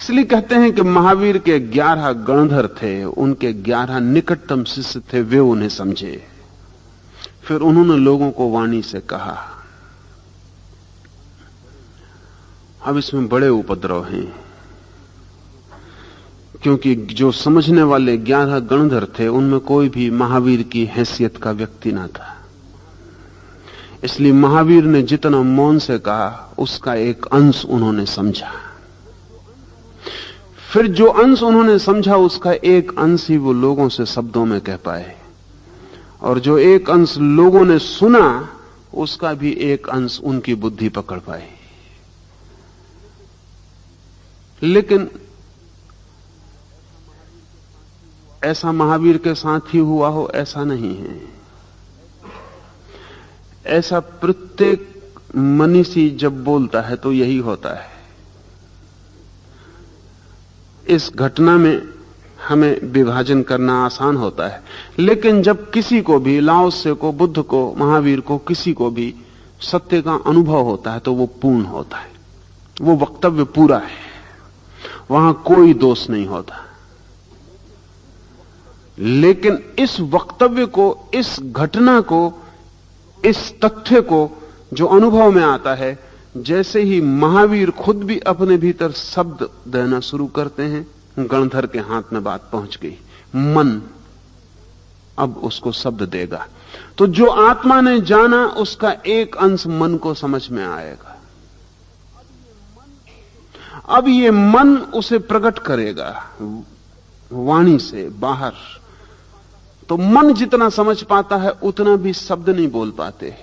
इसलिए कहते हैं कि महावीर के 11 गणधर थे, उनके 11 निकटतम शिष्य थे, वे उन्हें समझे। फिर उन्होंने लोगों को वाणी से कहा। अब इसमें बड़े उपद्रव हैं, क्योंकि जो समझने वाले 11 गणधर थे उनमें कोई भी महावीर की हैसियत का व्यक्ति ना था। इसलिए महावीर ने जितना मौन से कहा उसका एक अंश उन्होंने समझा। फिर जो अंश उन्होंने समझा उसका एक अंश ही वो लोगों से शब्दों में कह पाए, और जो एक अंश लोगों ने सुना उसका भी एक अंश उनकी बुद्धि पकड़ पाई। लेकिन ऐसा महावीर के साथ ही हुआ हो ऐसा नहीं है। ऐसा प्रत्येक मनीषी जब बोलता है तो यही होता है। इस घटना में हमें विभाजन करना आसान होता है, लेकिन जब किसी को भी, लाओ त्से को, बुद्ध को, महावीर को, किसी को भी सत्य का अनुभव होता है तो वो पूर्ण होता है, वो वक्तव्य पूरा है, वहां कोई दोष नहीं होता। लेकिन इस वक्तव्य को, इस घटना को, इस तथ्य को जो अनुभव में आता है, जैसे ही महावीर खुद भी अपने भीतर शब्द देना शुरू करते हैं, गणधर के हाथ में बात पहुंच गई। मन अब उसको शब्द देगा, तो जो आत्मा ने जाना उसका एक अंश मन को समझ में आएगा। अब ये मन उसे प्रकट करेगा वाणी से बाहर। तो मन जितना समझ पाता है उतना भी शब्द नहीं बोल पाते।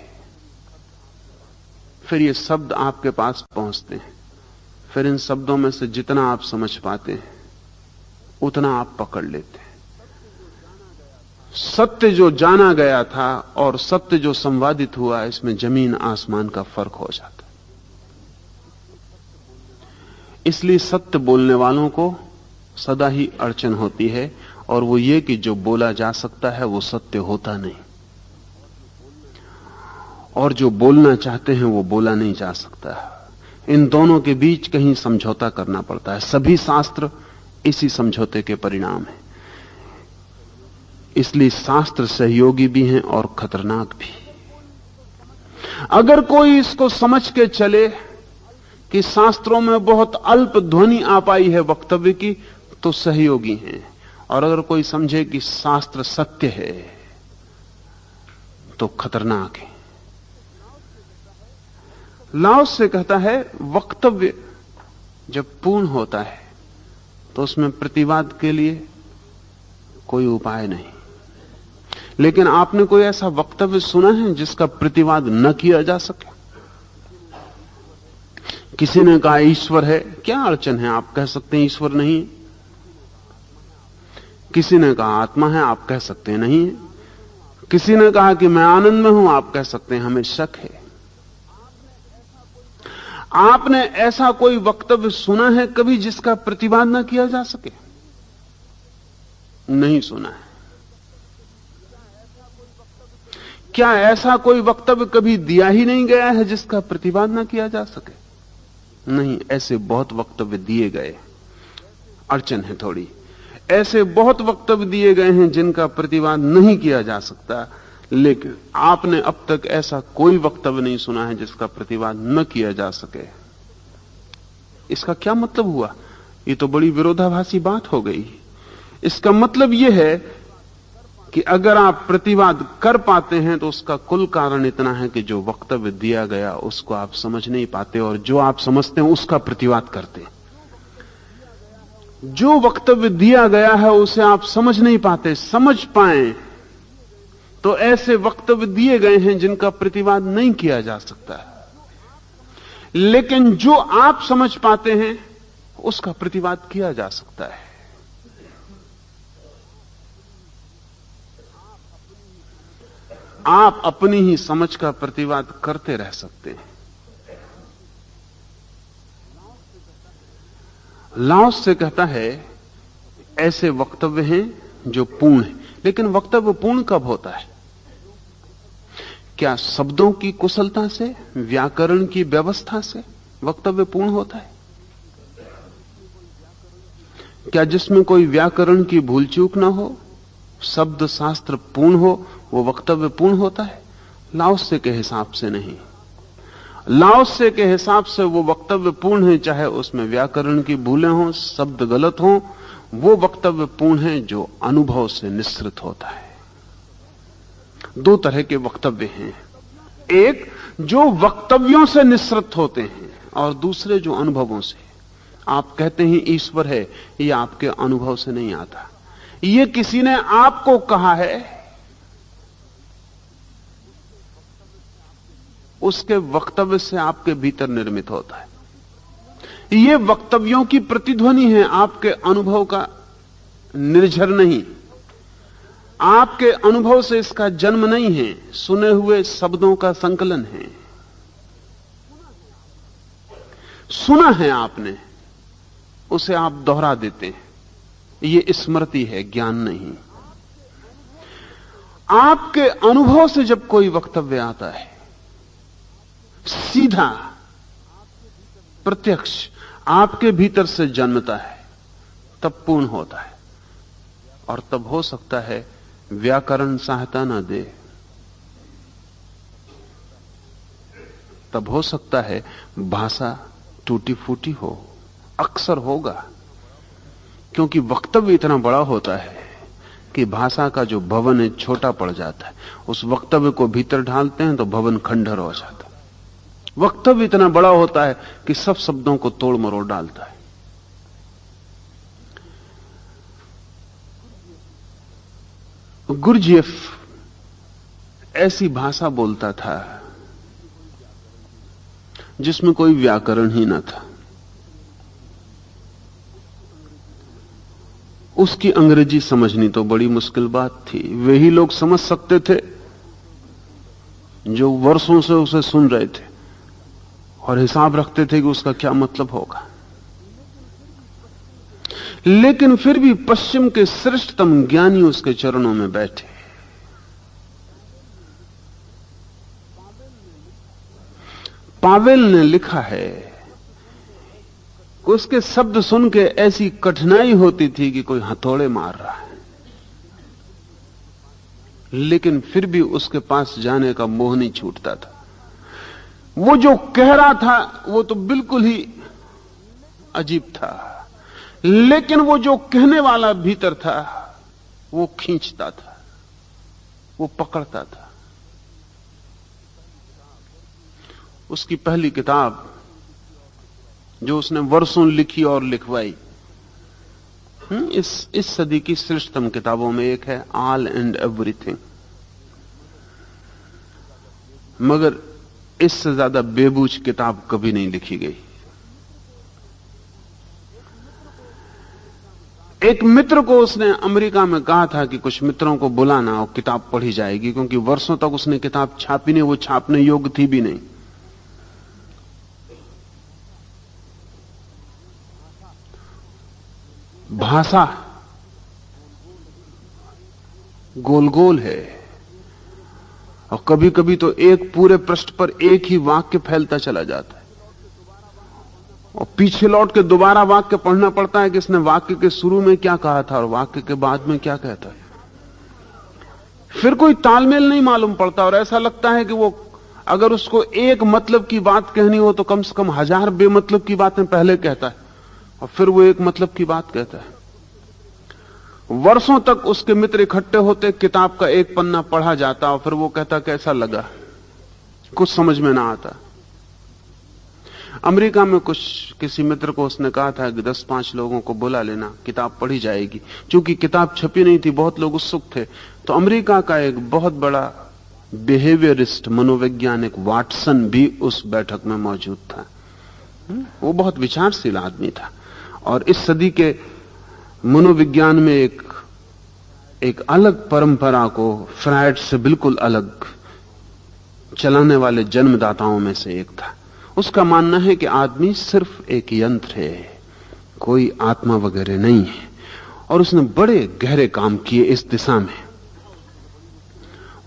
फिर ये शब्द आपके पास पहुंचते हैं, फिर इन शब्दों में से जितना आप समझ पाते हैं उतना आप पकड़ लेते हैं। सत्य जो जाना गया था और सत्य जो संवादित हुआ, इसमें जमीन आसमान का फर्क हो जाता। इसलिए सत्य बोलने वालों को सदा ही अड़चन होती है, और वो ये कि जो बोला जा सकता है वो सत्य होता नहीं, और जो बोलना चाहते हैं वो बोला नहीं जा सकता। इन दोनों के बीच कहीं समझौता करना पड़ता है। सभी शास्त्र इसी समझौते के परिणाम है। इसलिए शास्त्र सहयोगी भी हैं और खतरनाक भी। अगर कोई इसको समझ के चले कि शास्त्रों में बहुत अल्प ध्वनि आ पाई है वक्तव्य की, तो सहयोगी हैं, और अगर कोई समझे कि शास्त्र सत्य है तो खतरनाक है। लाओ से कहता है वक्तव्य जब पूर्ण होता है तो उसमें प्रतिवाद के लिए कोई उपाय नहीं। लेकिन आपने कोई ऐसा वक्तव्य सुना है जिसका प्रतिवाद न किया जा सके? किसी ने कहा ईश्वर है, क्या अड़चन है, आप कह सकते हैं ईश्वर नहीं है। किसी ने कहा आत्मा है, आप कह सकते हैं नहीं है। किसी ने कहा कि मैं आनंद में हूं, आप कह सकते हैं हमें शक है। आपने ऐसा कोई वक्तव्य सुना है कभी जिसका प्रतिवाद ना किया जा सके? नहीं सुना है। क्या ऐसा कोई वक्तव्य कभी दिया ही नहीं गया है जिसका प्रतिवाद ना किया जा सके? नहीं, ऐसे बहुत वक्तव्य दिए गए। अड़चन है थोड़ी। ऐसे बहुत वक्तव्य दिए गए हैं जिनका प्रतिवाद नहीं किया जा सकता, लेकिन आपने अब तक ऐसा कोई वक्तव्य नहीं सुना है जिसका प्रतिवाद न किया जा सके। इसका क्या मतलब हुआ? ये तो बड़ी विरोधाभासी बात हो गई। इसका मतलब यह है कि अगर आप प्रतिवाद कर पाते हैं तो उसका कुल कारण इतना है कि जो वक्तव्य दिया गया उसको आप समझ नहीं पाते, और जो आप समझते हैं उसका प्रतिवाद करते हैं। जो वक्तव्य दिया गया है उसे आप समझ नहीं पाते। समझ पाएं तो ऐसे वक्तव्य दिए गए हैं जिनका प्रतिवाद नहीं किया जा सकता, लेकिन जो आप समझ पाते हैं उसका प्रतिवाद किया जा सकता है। आप अपनी ही समझ का प्रतिवाद करते रह सकते हैं। लाओ से कहता है ऐसे वक्तव्य हैं जो पूर्ण है। लेकिन वक्तव्य पूर्ण कब होता है? क्या शब्दों की कुशलता से, व्याकरण की व्यवस्था से वक्तव्य पूर्ण होता है? क्या जिसमें कोई व्याकरण की भूल चूक ना हो, शब्द शास्त्र पूर्ण हो, वो वक्तव्य पूर्ण होता है? लाओ से के हिसाब से नहीं। लाओ से के हिसाब से वो वक्तव्य पूर्ण है, चाहे उसमें व्याकरण की भूलें हों, शब्द गलत हों, वो वक्तव्य पूर्ण है जो अनुभव से निश्रित होता है। दो तरह के वक्तव्य हैं, एक जो वक्तव्यों से निश्रित होते हैं और दूसरे जो अनुभवों से। आप कहते हैं ईश्वर है, ये आपके अनुभव से नहीं आता, ये किसी ने आपको कहा है, उसके वक्तव्य से आपके भीतर निर्मित होता है। ये वक्तव्यों की प्रतिध्वनि है, आपके अनुभव का निर्झर नहीं। आपके अनुभव से इसका जन्म नहीं है, सुने हुए शब्दों का संकलन है। सुना है आपने, उसे आप दोहरा देते हैं। ये स्मृति है, ज्ञान नहीं। आपके अनुभव से जब कोई वक्तव्य आता है, सीधा प्रत्यक्ष आपके भीतर से जन्मता है, तब पूर्ण होता है। और तब हो सकता है व्याकरण सहायता ना दे, तब हो सकता है भाषा टूटी फूटी हो, अक्सर होगा, क्योंकि वक्तव्य इतना बड़ा होता है कि भाषा का जो भवन है छोटा पड़ जाता है। उस वक्तव्य को भीतर ढालते हैं तो भवन खंडहर हो जाता है। वक्तव्य इतना बड़ा होता है कि सब शब्दों को तोड़ मरोड़ डालता है। गुरजेफ ऐसी भाषा बोलता था जिसमें कोई व्याकरण ही न था। उसकी अंग्रेजी समझनी तो बड़ी मुश्किल बात थी। वे ही लोग समझ सकते थे जो वर्षों से उसे सुन रहे थे और हिसाब रखते थे कि उसका क्या मतलब होगा। लेकिन फिर भी पश्चिम के श्रेष्ठतम ज्ञानी उसके चरणों में बैठे। पावेल ने लिखा है, उसके शब्द सुन के ऐसी कठिनाई होती थी कि कोई हथौड़े मार रहा है, लेकिन फिर भी उसके पास जाने का मोह नहीं छूटता था। वो जो कह रहा था वो तो बिल्कुल ही अजीब था, लेकिन वो जो कहने वाला भीतर था वो खींचता था, वो पकड़ता था। उसकी पहली किताब जो उसने वर्षों लिखी और लिखवाई, इस सदी की श्रेष्ठतम किताबों में एक है, ऑल एंड एवरीथिंग। मगर इससे ज्यादा बेबूझ किताब कभी नहीं लिखी गई। एक मित्र को उसने अमेरिका में कहा था कि कुछ मित्रों को बुलाना और किताब पढ़ी जाएगी, क्योंकि वर्षों तक उसने किताब छापी नहीं, वो छापने योग्य थी भी नहीं। भाषा गोल गोल है और कभी कभी तो एक पूरे पृष्ठ पर एक ही वाक्य फैलता चला जाता है और पीछे लौट के दोबारा वाक्य पढ़ना पड़ता है कि इसने वाक्य के शुरू में क्या कहा था और वाक्य के बाद में क्या कहता है। फिर कोई तालमेल नहीं मालूम पड़ता और ऐसा लगता है कि वो अगर उसको एक मतलब की बात कहनी हो तो कम से कम 1000 बेमतलब की बातें पहले कहता है और फिर वो एक मतलब की बात कहता है। वर्षों तक उसके मित्र इकट्ठे होते, किताब का एक पन्ना पढ़ा जाता और फिर वो कहता कैसा लगा, कुछ समझ में ना आता। अमेरिका में किसी मित्र को उसने कहा था कि 10-5 लोगों को बुला लेना, किताब पढ़ी जाएगी। क्योंकि किताब छपी नहीं थी, बहुत लोग उत्सुक थे। तो अमेरिका का एक बहुत बड़ा बिहेवियरिस्ट, मनोवैज्ञानिक वाटसन भी उस बैठक में मौजूद था। वो बहुत विचारशील आदमी था और इस सदी के मनोविज्ञान में एक अलग परंपरा को फ्रायड से बिल्कुल अलग चलाने वाले जन्मदाताओं में से एक था। उसका मानना है कि आदमी सिर्फ एक यंत्र है, कोई आत्मा वगैरह नहीं है। और उसने बड़े गहरे काम किए इस दिशा में।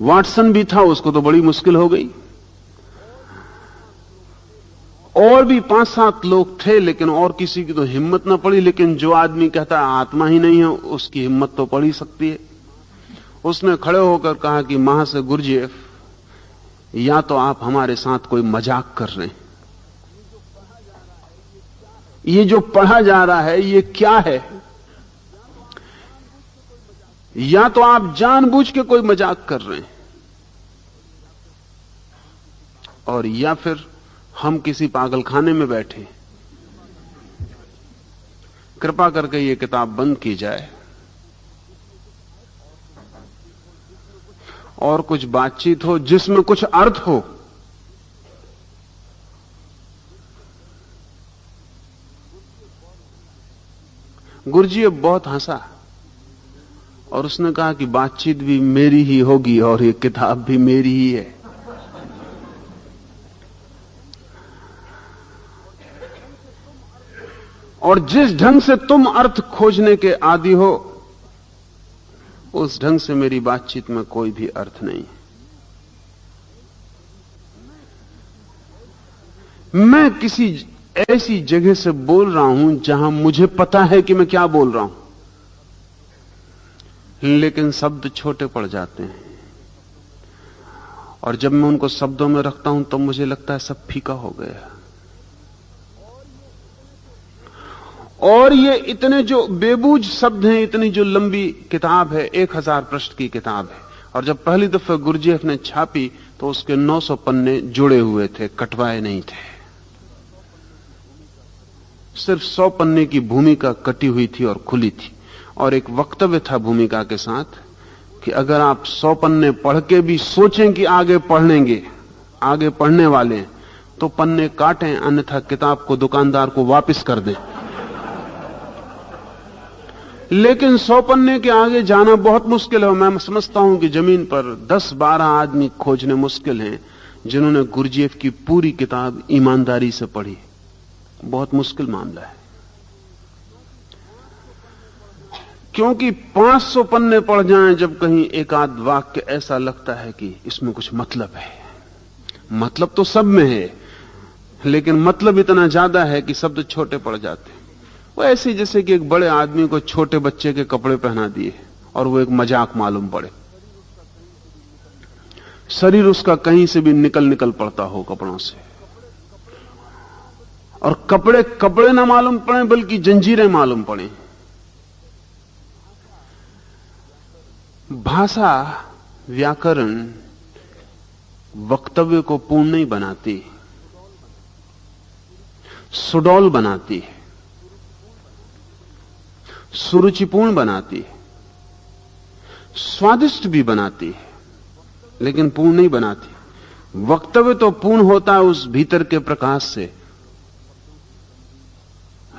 वाटसन भी था, उसको तो बड़ी मुश्किल हो गई। और भी 5-7 लोग थे, लेकिन और किसी की तो हिम्मत ना पड़ी। लेकिन जो आदमी कहता है आत्मा ही नहीं है, उसकी हिम्मत तो पड़ ही सकती है। उसने खड़े होकर कहा कि महाशय गुरजेफ, या तो आप हमारे साथ कोई मजाक कर रहे हैं, ये जो पढ़ा जा रहा है ये क्या है, या तो आप जानबूझ के कोई मजाक कर रहे हैं, और या फिर हम किसी पागलखाने में बैठे। कृपा करके ये किताब बंद की जाए और कुछ बातचीत हो जिसमें कुछ अर्थ हो। गुरुजी अब बहुत हंसा और उसने कहा कि बातचीत भी मेरी ही होगी और ये किताब भी मेरी ही है। और जिस ढंग से तुम अर्थ खोजने के आदी हो, उस ढंग से मेरी बातचीत में कोई भी अर्थ नहीं है। मैं किसी ऐसी जगह से बोल रहा हूं जहां मुझे पता है कि मैं क्या बोल रहा हूं, लेकिन शब्द छोटे पड़ जाते हैं और जब मैं उनको शब्दों में रखता हूं तो मुझे लगता है सब फीका हो गया। और ये इतने जो बेबूझ शब्द हैं, इतनी जो लंबी किताब है, 1000 पृष्ठ की किताब है, और जब पहली दफे गुरजेफ ने छापी तो उसके 900 पन्ने जुड़े हुए थे, कटवाए नहीं थे। सिर्फ 100 पन्ने की भूमिका कटी हुई थी और खुली थी, और एक वक्तव्य था भूमिका के साथ कि अगर आप 100 पन्ने पढ़ के भी सोचें कि आगे पढ़ेंगे, आगे पढ़ने वाले हैं, तो पन्ने काटें, अन्यथा किताब को दुकानदार को वापस कर दें। लेकिन 100 पन्ने के आगे जाना बहुत मुश्किल है। मैं समझता हूं कि जमीन पर 10-12 आदमी खोजने मुश्किल हैं जिन्होंने गुरजेफ की पूरी किताब ईमानदारी से पढ़ी। बहुत मुश्किल मामला है, क्योंकि 500 पन्ने पढ़ जाएं जब कहीं एक आध वाक्य ऐसा लगता है कि इसमें कुछ मतलब है। मतलब तो सब में है, लेकिन मतलब इतना ज्यादा है कि शब्द छोटे पड़ जाते हैं। वो ऐसे जैसे कि एक बड़े आदमी को छोटे बच्चे के कपड़े पहना दिए और वो एक मजाक मालूम पड़े। शरीर उसका कहीं से भी निकल पड़ता हो कपड़ों से, और कपड़े कपड़े ना मालूम पड़े बल्कि जंजीरें मालूम पड़े। भाषा, व्याकरण वक्तव्य को पूर्ण नहीं बनाती, सुडौल बनाती है, सुरुचिपूर्ण बनाती है, स्वादिष्ट भी बनाती है, लेकिन पूर्ण नहीं बनाती। वक्तव्य तो पूर्ण होता है उस भीतर के प्रकाश से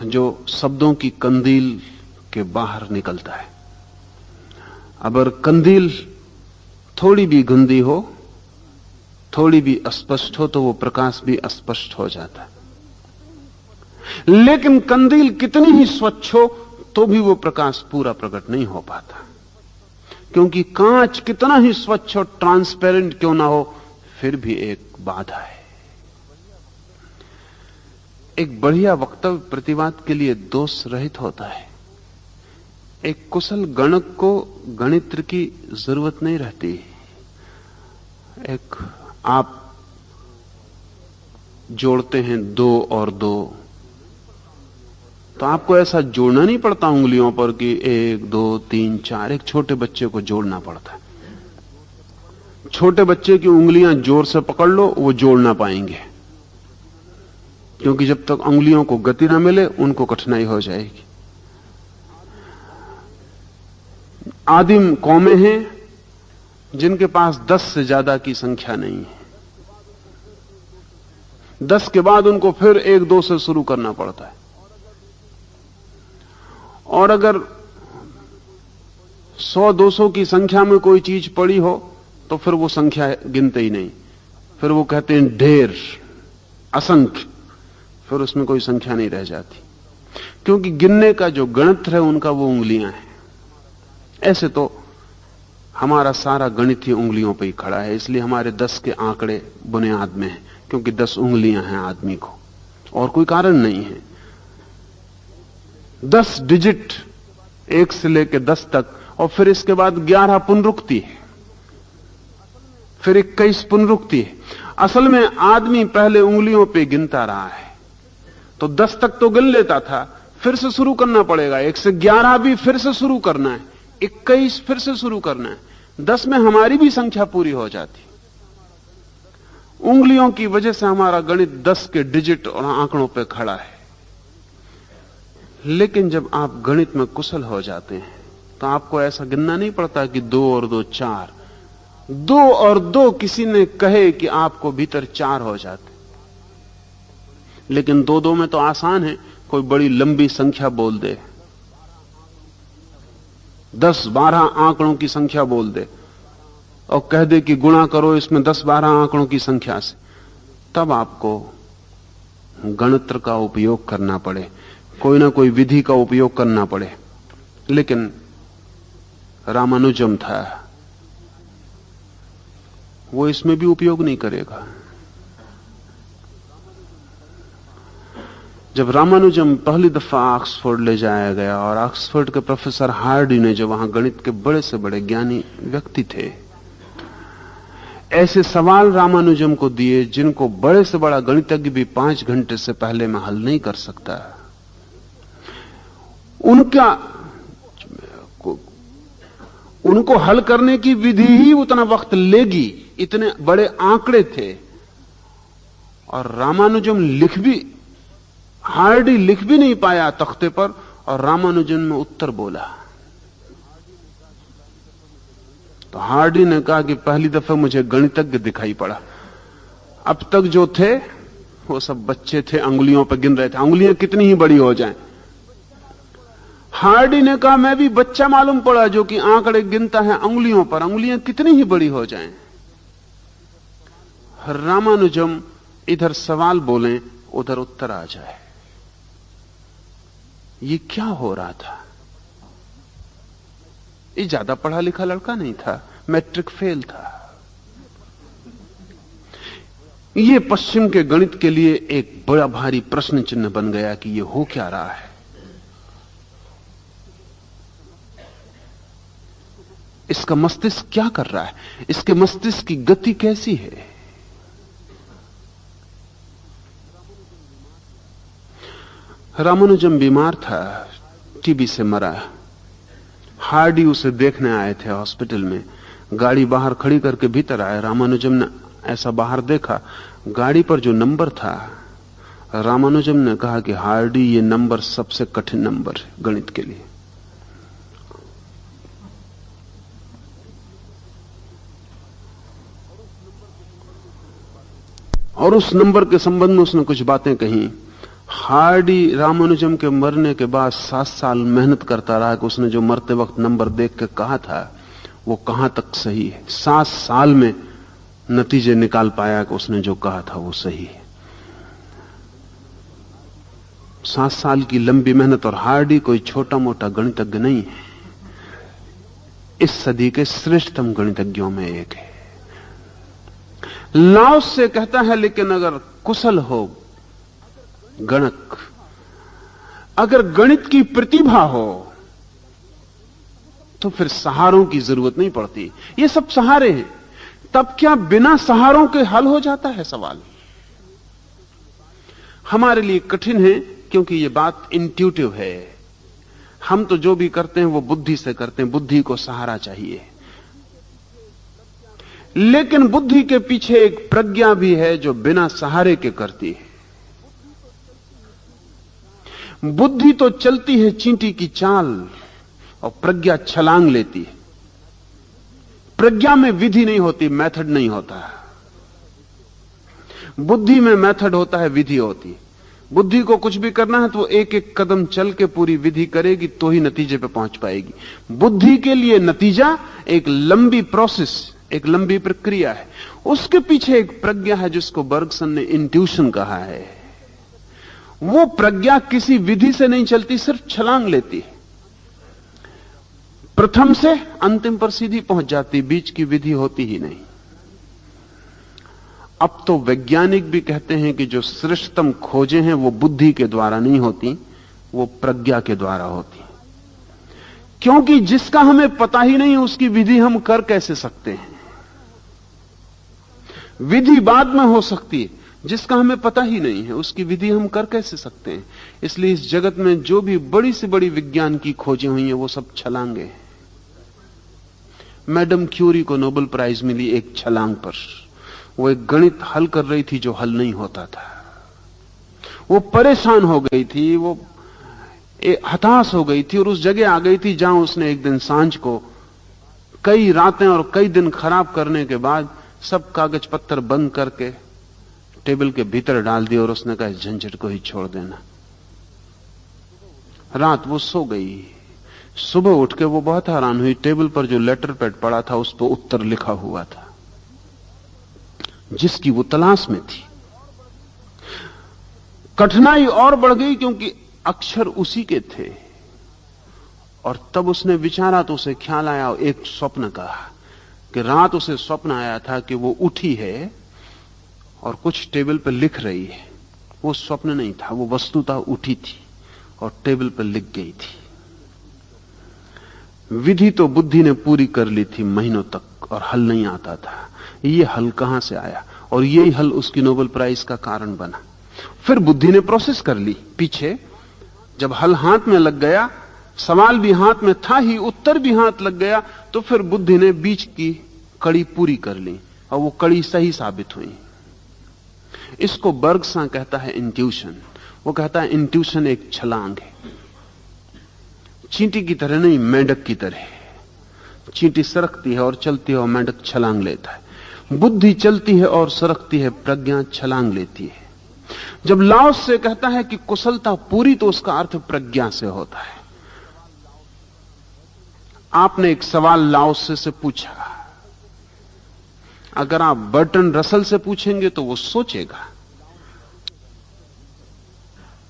जो शब्दों की कंदील के बाहर निकलता है। अगर कंदील थोड़ी भी गंदी हो, थोड़ी भी अस्पष्ट हो, तो वो प्रकाश भी अस्पष्ट हो जाता है। लेकिन कंदील कितनी ही स्वच्छ हो तो भी वो प्रकाश पूरा प्रकट नहीं हो पाता, क्योंकि कांच कितना ही स्वच्छ और ट्रांसपेरेंट क्यों ना हो, फिर भी एक बाधा है। एक बढ़िया वक्तव्य प्रतिवाद के लिए दोष रहित होता है। एक कुशल गणक को गणित्र की जरूरत नहीं रहती। एक आप जोड़ते हैं 2 और 2, तो आपको ऐसा जोड़ना नहीं पड़ता उंगलियों पर कि 1 2 3 4। एक छोटे बच्चे को जोड़ना पड़ता है। छोटे बच्चे की उंगलियां जोर से पकड़ लो, वो जोड़ ना पाएंगे, क्योंकि जब तक उंगलियों को गति ना मिले उनको कठिनाई हो जाएगी। आदिम कौमें हैं जिनके पास 10 से ज्यादा की संख्या नहीं है। 10 के बाद उनको फिर 1 2 से शुरू करना पड़ता है, और अगर 100-200 की संख्या में कोई चीज पड़ी हो तो फिर वो संख्या गिनते ही नहीं, फिर वो कहते हैं ढेर, असंख्य, फिर उसमें कोई संख्या नहीं रह जाती, क्योंकि गिनने का जो गणित है उनका वो उंगलियां हैं। ऐसे तो हमारा सारा गणित ही उंगलियों पर ही खड़ा है, इसलिए हमारे 10 के आंकड़े बुनियाद में हैं, क्योंकि 10 उंगलियां हैं आदमी को, और कोई कारण नहीं है। 10 डिजिट 1 से लेकर 10 तक, और फिर इसके बाद 11 पुनरुक्ति है, फिर 21 पुनरुक्ति है। असल में आदमी पहले उंगलियों पे गिनता रहा है, तो 10 तक तो गिन लेता था, फिर से शुरू करना पड़ेगा। 1 से 11 भी फिर से शुरू करना है, 21 फिर से शुरू करना है। 10 में हमारी भी संख्या पूरी हो जाती। उंगलियों की वजह से हमारा गणित 10 के डिजिट और आंकड़ों पे खड़ा है। लेकिन जब आप गणित में कुशल हो जाते हैं तो आपको ऐसा गिनना नहीं पड़ता कि 2 और 2 4। 2 और 2 किसी ने कहे कि आपको भीतर 4 हो जाते, लेकिन 2 2 में तो आसान है, कोई बड़ी लंबी संख्या बोल दे 10-12 आंकड़ों की संख्या बोल दे और कह दे कि गुणा करो इसमें 10-12 आंकड़ों की संख्या से, तब आपको गणित का उपयोग करना पड़े, कोई ना कोई विधि का उपयोग करना पड़े। लेकिन रामानुजम था, वो इसमें भी उपयोग नहीं करेगा। जब रामानुजम पहली दफा ऑक्सफोर्ड ले जाया गया और ऑक्सफोर्ड के प्रोफेसर हार्डी ने, जो वहां गणित के बड़े से बड़े ज्ञानी व्यक्ति थे, ऐसे सवाल रामानुजम को दिए जिनको बड़े से बड़ा गणितज्ञ भी 5 घंटे से पहले में हल नहीं कर सकता। उनको हल करने की विधि ही उतना वक्त लेगी, इतने बड़े आंकड़े थे। और रामानुजम हार्डी लिख भी नहीं पाया तख्ते पर, और रामानुजन में उत्तर बोला। तो हार्डी ने कहा कि पहली दफा मुझे गणितज्ञ दिखाई पड़ा, अब तक जो थे वो सब बच्चे थे, अंगुलियों पर गिन रहे थे, अंगुलियां कितनी ही बड़ी हो जाएं। हार्डी ने कहा मैं भी बच्चा मालूम पड़ा जो कि आंकड़े गिनता है अंगुलियों पर, अंगुलियां कितनी ही बड़ी हो जाएं। रामानुजम इधर सवाल बोलें उधर उत्तर आ जाए। ये क्या हो रहा था? ये ज्यादा पढ़ा लिखा लड़का नहीं था, मैट्रिक फेल था। ये पश्चिम के गणित के लिए एक बड़ा भारी प्रश्न चिन्ह बन गया कि ये हो क्या रहा है। इसका मस्तिष्क क्या कर रहा है, इसके मस्तिष्क की गति कैसी है। रामानुजम बीमार था, टीबी से मरा। हार्डी उसे देखने आए थे हॉस्पिटल में, गाड़ी बाहर खड़ी करके भीतर आए। रामानुजम ने ऐसा बाहर देखा, गाड़ी पर जो नंबर था, रामानुजम ने कहा कि हार्डी ये नंबर सबसे कठिन नंबर है गणित के लिए। और उस नंबर के संबंध में उसने कुछ बातें कही। हार्डी रामानुजम के मरने के बाद 7 साल मेहनत करता रहा कि उसने जो मरते वक्त नंबर देख के कहा था वो कहां तक सही है। 7 साल में नतीजे निकाल पाया कि उसने जो कहा था वो सही है। 7 साल की लंबी मेहनत, और हार्डी कोई छोटा मोटा गणितज्ञ नहीं है, इस सदी के श्रेष्ठतम गणितज्ञों में एक है। लाओस से कहता है लेकिन अगर कुशल हो गणक, अगर गणित की प्रतिभा हो तो फिर सहारों की जरूरत नहीं पड़ती। ये सब सहारे हैं, तब क्या बिना सहारों के हल हो जाता है सवाल? हमारे लिए कठिन है क्योंकि ये बात इंट्यूटिव है। हम तो जो भी करते हैं वो बुद्धि से करते हैं, बुद्धि को सहारा चाहिए। लेकिन बुद्धि के पीछे एक प्रज्ञा भी है जो बिना सहारे के करती है। बुद्धि तो चलती है चींटी की चाल और प्रज्ञा छलांग लेती है। प्रज्ञा में विधि नहीं होती, मेथड नहीं होता। बुद्धि में मेथड होता है, विधि होती। बुद्धि को कुछ भी करना है तो वो एक एक कदम चल के पूरी विधि करेगी तो ही नतीजे पे पहुंच पाएगी। बुद्धि के लिए नतीजा एक लंबी प्रोसेस, एक लंबी प्रक्रिया है। उसके पीछे एक प्रज्ञा है जिसको बर्गसन ने इंट्यूशन कहा है। वो प्रज्ञा किसी विधि से नहीं चलती, सिर्फ छलांग लेती है। प्रथम से अंतिम पर सीधी पहुंच जाती, बीच की विधि होती ही नहीं। अब तो वैज्ञानिक भी कहते हैं कि जो श्रेष्ठतम खोजें हैं वो बुद्धि के द्वारा नहीं होती, वो प्रज्ञा के द्वारा होती। क्योंकि जिसका हमें पता ही नहीं उसकी विधि हम कर कैसे सकते हैं? विधि बाद में हो सकती है, जिसका हमें पता ही नहीं है उसकी विधि हम कर कैसे सकते हैं? इसलिए इस जगत में जो भी बड़ी से बड़ी विज्ञान की खोजें हुई हैं वो सब छलांगे हैं। मैडम क्यूरी को नोबेल प्राइज मिली एक छलांग पर। वो एक गणित हल कर रही थी जो हल नहीं होता था। वो परेशान हो गई थी, वो हताश हो गई थी और उस जगह आ गई थी जहां उसने एक दिन सांझ को कई रातें और कई दिन खराब करने के बाद सब कागज पत्तर बंद करके टेबल के भीतर डाल दिया और उसने कहा झंझट को ही छोड़ देना। रात वो सो गई। सुबह उठ के वो बहुत हैरान हुई, टेबल पर जो लेटर पैड पड़ा था उस पर उत्तर लिखा हुआ था जिसकी वो तलाश में थी। कठिनाई और बढ़ गई क्योंकि अक्षर उसी के थे। और तब उसने विचारा तो उसे ख्याल आया एक स्वप्न का, कि रात उसे स्वप्न आया था कि वो उठी है और कुछ टेबल पर लिख रही है। वो स्वप्न नहीं था, वो वस्तुतः उठी थी और टेबल पर लिख गई थी। विधि तो बुद्धि ने पूरी कर ली थी महीनों तक और हल नहीं आता था। ये हल कहां से आया? और यही हल उसकी नोबेल प्राइज का कारण बना। फिर बुद्धि ने प्रोसेस कर ली पीछे, जब हल हाथ में लग गया, सवाल भी हाथ में था ही, उत्तर भी हाथ लग गया, तो फिर बुद्धि ने बीच की कड़ी पूरी कर ली और वो कड़ी सही साबित हुई। इसको बर्गसन कहता है इंट्यूशन। वो कहता है इंट्यूशन एक छलांग है, चींटी की तरह नहीं, मेंढक की तरह। चींटी सरकती है और चलती है और मेंढक छलांग लेता है। बुद्धि चलती है और सरकती है, प्रज्ञा छलांग लेती है। जब लाओस से कहता है कि कुशलता पूरी, तो उसका अर्थ प्रज्ञा से होता है। आपने एक सवाल लाओस से पूछा, अगर आप बर्टन रसल से पूछेंगे तो वो सोचेगा,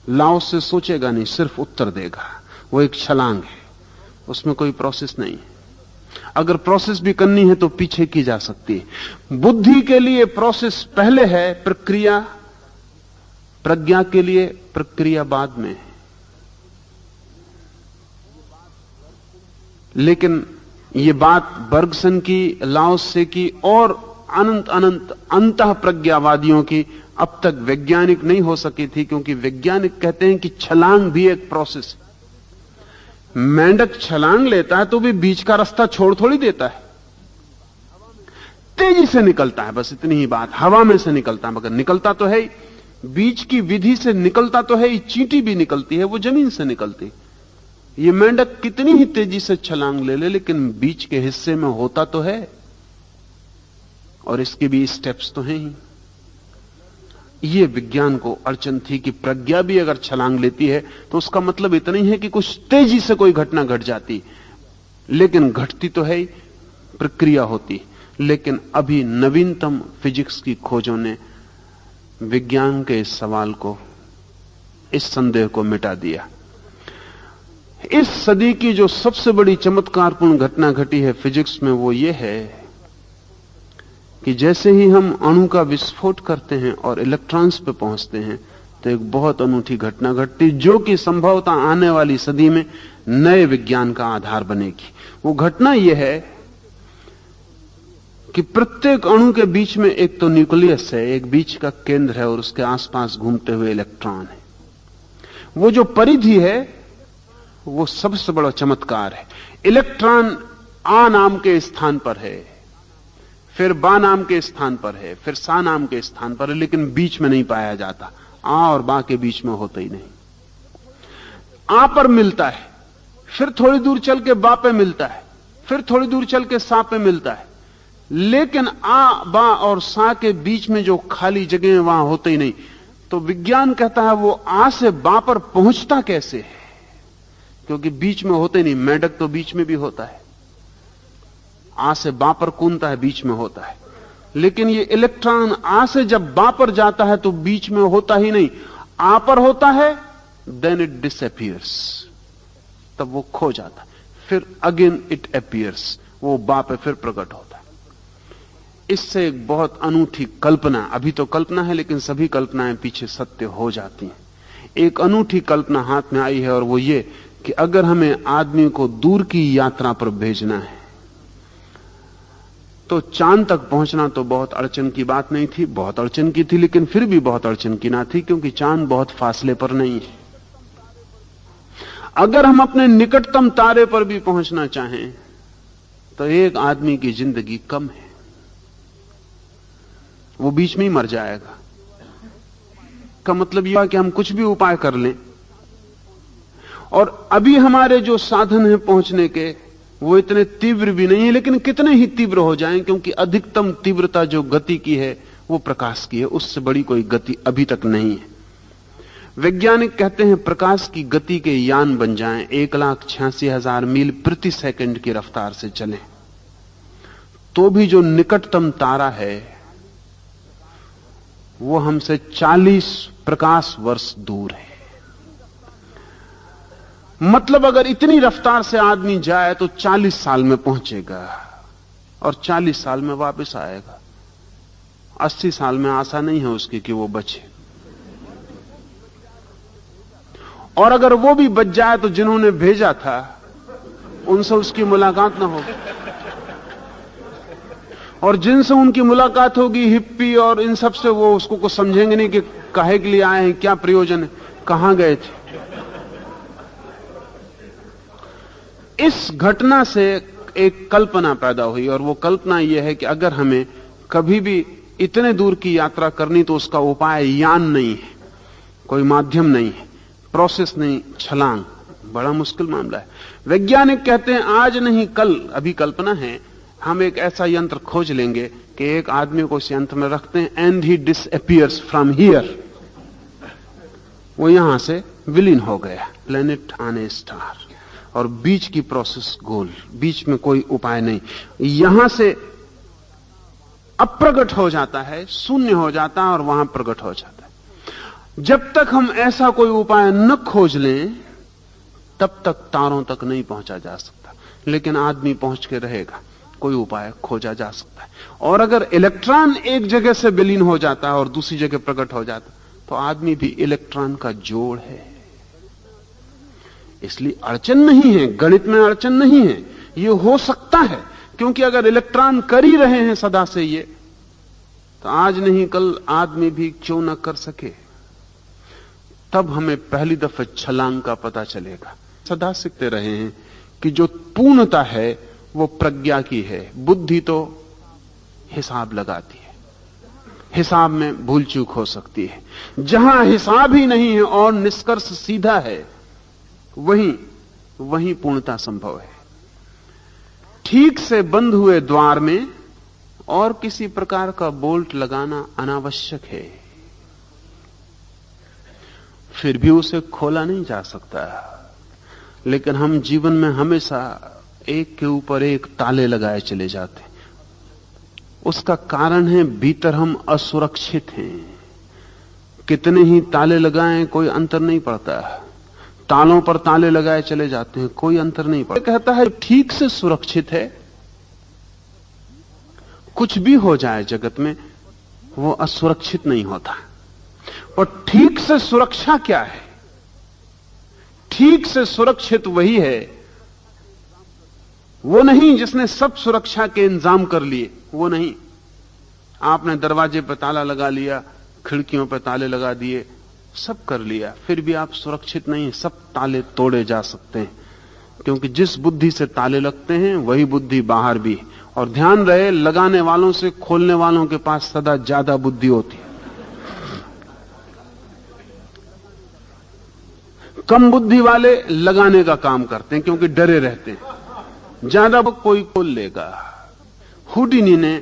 लाओस से सोचेगा नहीं, सिर्फ उत्तर देगा। वो एक छलांग है, उसमें कोई प्रोसेस नहीं है। अगर प्रोसेस भी करनी है तो पीछे की जा सकती है। बुद्धि के लिए प्रोसेस पहले है, प्रक्रिया, प्रज्ञा के लिए प्रक्रिया बाद में है। लेकिन ये बात बर्गसन की, लाओसे की और अनंत अनंत अंतः प्रज्ञावादियों की अब तक वैज्ञानिक नहीं हो सकी थी, क्योंकि वैज्ञानिक कहते हैं कि छलांग भी एक प्रोसेस है। मेंढक छलांग लेता है तो भी बीच का रास्ता छोड़ थोड़ी देता है, तेजी से निकलता है, बस इतनी ही बात। हवा में से निकलता है, मगर निकलता तो है ही, बीच की विधि से निकलता तो है ही। चींटी भी निकलती है, वो जमीन से निकलती। ये मेंढक कितनी ही तेजी से छलांग ले ले, लेकिन बीच के हिस्से में होता तो है, और इसके भी स्टेप्स तो हैं ही। ये विज्ञान को अड़चन थी कि प्रज्ञा भी अगर छलांग लेती है तो उसका मतलब इतना ही है कि कुछ तेजी से कोई घटना घट जाती, लेकिन घटती तो है ही, प्रक्रिया होती। लेकिन अभी नवीनतम फिजिक्स की खोजों ने विज्ञान के इस सवाल को, इस संदेह को मिटा दिया। इस सदी की जो सबसे बड़ी चमत्कारपूर्ण घटना घटी है फिजिक्स में, वो ये है कि जैसे ही हम अणु का विस्फोट करते हैं और इलेक्ट्रॉन्स पे पहुंचते हैं, तो एक बहुत अनूठी घटना घटती, जो कि संभवतः आने वाली सदी में नए विज्ञान का आधार बनेगी। वो घटना यह है कि प्रत्येक अणु के बीच में एक तो न्यूक्लियस है, एक बीच का केंद्र है, और उसके आसपास घूमते हुए इलेक्ट्रॉन है। वो जो परिधि है वो सबसे बड़ा चमत्कार है। इलेक्ट्रॉन आ नाम के स्थान पर है, फिर बा नाम के स्थान पर है, फिर सा नाम के स्थान पर है, लेकिन बीच में नहीं पाया जाता। आ और बा के बीच में होता ही नहीं। आ पर मिलता है, फिर थोड़ी दूर चल के बा पे मिलता है, फिर थोड़ी दूर चल के सा पे मिलता है, लेकिन आ, बा और सा के बीच में जो खाली जगह है वहां होते ही नहीं। तो विज्ञान कहता है वो आ से बा पर पहुंचता कैसे है, क्योंकि बीच में होते नहीं। मेंढक तो बीच में भी होता है, आ से बा पर कूदता है, बीच में होता है। लेकिन ये इलेक्ट्रॉन आ से जब बा पर जाता है तो बीच में होता ही नहीं, आ पर होता है, देन इट डिसअपीयर्स, तब वो खो जाता है, फिर अगेन इट अपीयर्स, वो बा पे फिर प्रकट होता है। इससे एक बहुत अनूठी कल्पना, अभी तो कल्पना है लेकिन सभी कल्पनाएं पीछे सत्य हो जाती हैं। एक अनूठी कल्पना हाथ में आई है, और वो ये कि अगर हमें आदमी को दूर की यात्रा पर भेजना है तो चांद तक पहुंचना तो बहुत अड़चन की बात नहीं थी, बहुत अड़चन की थी, लेकिन फिर भी बहुत अड़चन की ना थी, क्योंकि चांद बहुत फासले पर नहीं है। अगर हम अपने निकटतम तारे पर भी पहुंचना चाहें तो एक आदमी की जिंदगी कम है, वो बीच में ही मर जाएगा। का मतलब यह कि हम कुछ भी उपाय कर लें, और अभी हमारे जो साधन हैं पहुंचने के वो इतने तीव्र भी नहीं है, लेकिन कितने ही तीव्र हो जाएं, क्योंकि अधिकतम तीव्रता जो गति की है वो प्रकाश की है, उससे बड़ी कोई गति अभी तक नहीं है। वैज्ञानिक कहते हैं प्रकाश की गति के यान बन जाएं, 1,86,000 मील प्रति सेकंड की रफ्तार से चलें, तो भी जो निकटतम तारा है वो हमसे 40 प्रकाश वर्ष दूर है। मतलब अगर इतनी रफ्तार से आदमी जाए तो 40 साल में पहुंचेगा और 40 साल में वापस आएगा। 80 साल में आशा नहीं है उसकी कि वो बचे, और अगर वो भी बच जाए तो जिन्होंने भेजा था उनसे उसकी मुलाकात ना होगी, और जिनसे उनकी मुलाकात होगी हिप्पी और इन सब से, वो उसको कुछ समझेंगे नहीं कि काहे के लिए आए हैं, क्या प्रयोजन है, कहां गए थे। इस घटना से एक कल्पना पैदा हुई, और वो कल्पना यह है कि अगर हमें कभी भी इतने दूर की यात्रा करनी तो उसका उपाय यान नहीं है, कोई माध्यम नहीं है, प्रोसेस नहीं, छलांग। बड़ा मुश्किल मामला है। वैज्ञानिक कहते हैं आज नहीं कल, अभी कल्पना है, हम एक ऐसा यंत्र खोज लेंगे कि एक आदमी को इस यंत्र में रखते हैं and he disappears from here, वो यहां से विलीन हो गया, प्लेनेट ऑन ए स्टार, और बीच की प्रोसेस गोल, बीच में कोई उपाय नहीं, यहां से अप्रगट हो जाता है, शून्य हो जाता है और वहां प्रकट हो जाता है। जब तक हम ऐसा कोई उपाय न खोज लें तब तक तारों तक नहीं पहुंचा जा सकता, लेकिन आदमी पहुंच के रहेगा, कोई उपाय खोजा जा सकता है। और अगर इलेक्ट्रॉन एक जगह से विलीन हो जाता है और दूसरी जगह प्रकट हो जाता तो आदमी भी इलेक्ट्रॉन का जोड़ है। इसलिए अड़चन नहीं है, गणित में अड़चन नहीं है, ये हो सकता है, क्योंकि अगर इलेक्ट्रॉन कर ही रहे हैं सदा से ये, तो आज नहीं कल आदमी भी क्यों न कर सके। तब हमें पहली दफे छलांग का पता चलेगा। सदा सीखते रहे हैं कि जो पूर्णता है वो प्रज्ञा की है, बुद्धि तो हिसाब लगाती है, हिसाब में भूल चूक हो सकती है। जहां हिसाब ही नहीं है और निष्कर्ष सीधा है, वहीं पूर्णता संभव है। ठीक से बंद हुए द्वार में और किसी प्रकार का बोल्ट लगाना अनावश्यक है, फिर भी उसे खोला नहीं जा सकता। लेकिन हम जीवन में हमेशा एक के ऊपर एक ताले लगाए चले जाते। उसका कारण है भीतर हम असुरक्षित हैं। कितने ही ताले लगाएं कोई अंतर नहीं पड़ता, तालों पर ताले लगाए चले जाते हैं, कोई अंतर नहीं पड़ता। कहता है ठीक से सुरक्षित है, कुछ भी हो जाए जगत में वो असुरक्षित नहीं होता। और ठीक से सुरक्षा क्या है? ठीक से सुरक्षित वही है, वो नहीं जिसने सब सुरक्षा के इंतजाम कर लिए, वो नहीं। आपने दरवाजे पर ताला लगा लिया, खिड़कियों पर ताले लगा दिए, सब कर लिया, फिर भी आप सुरक्षित नहीं। सब ताले तोड़े जा सकते हैं, क्योंकि जिस बुद्धि से ताले लगते हैं वही बुद्धि बाहर भी है। और ध्यान रहे, लगाने वालों से खोलने वालों के पास सदा ज्यादा बुद्धि होती है। कम बुद्धि वाले लगाने का काम करते हैं क्योंकि डरे रहते हैं, ज्यादा कोई खोल लेगा। हुडिनी ने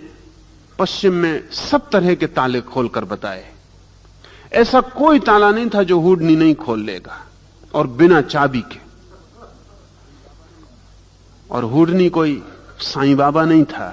पश्चिम में सब तरह के ताले खोलकर बताए, ऐसा कोई ताला नहीं था जो हुडनी नहीं खोल लेगा, और बिना चाबी के। और हुडनी कोई साईं बाबा नहीं था,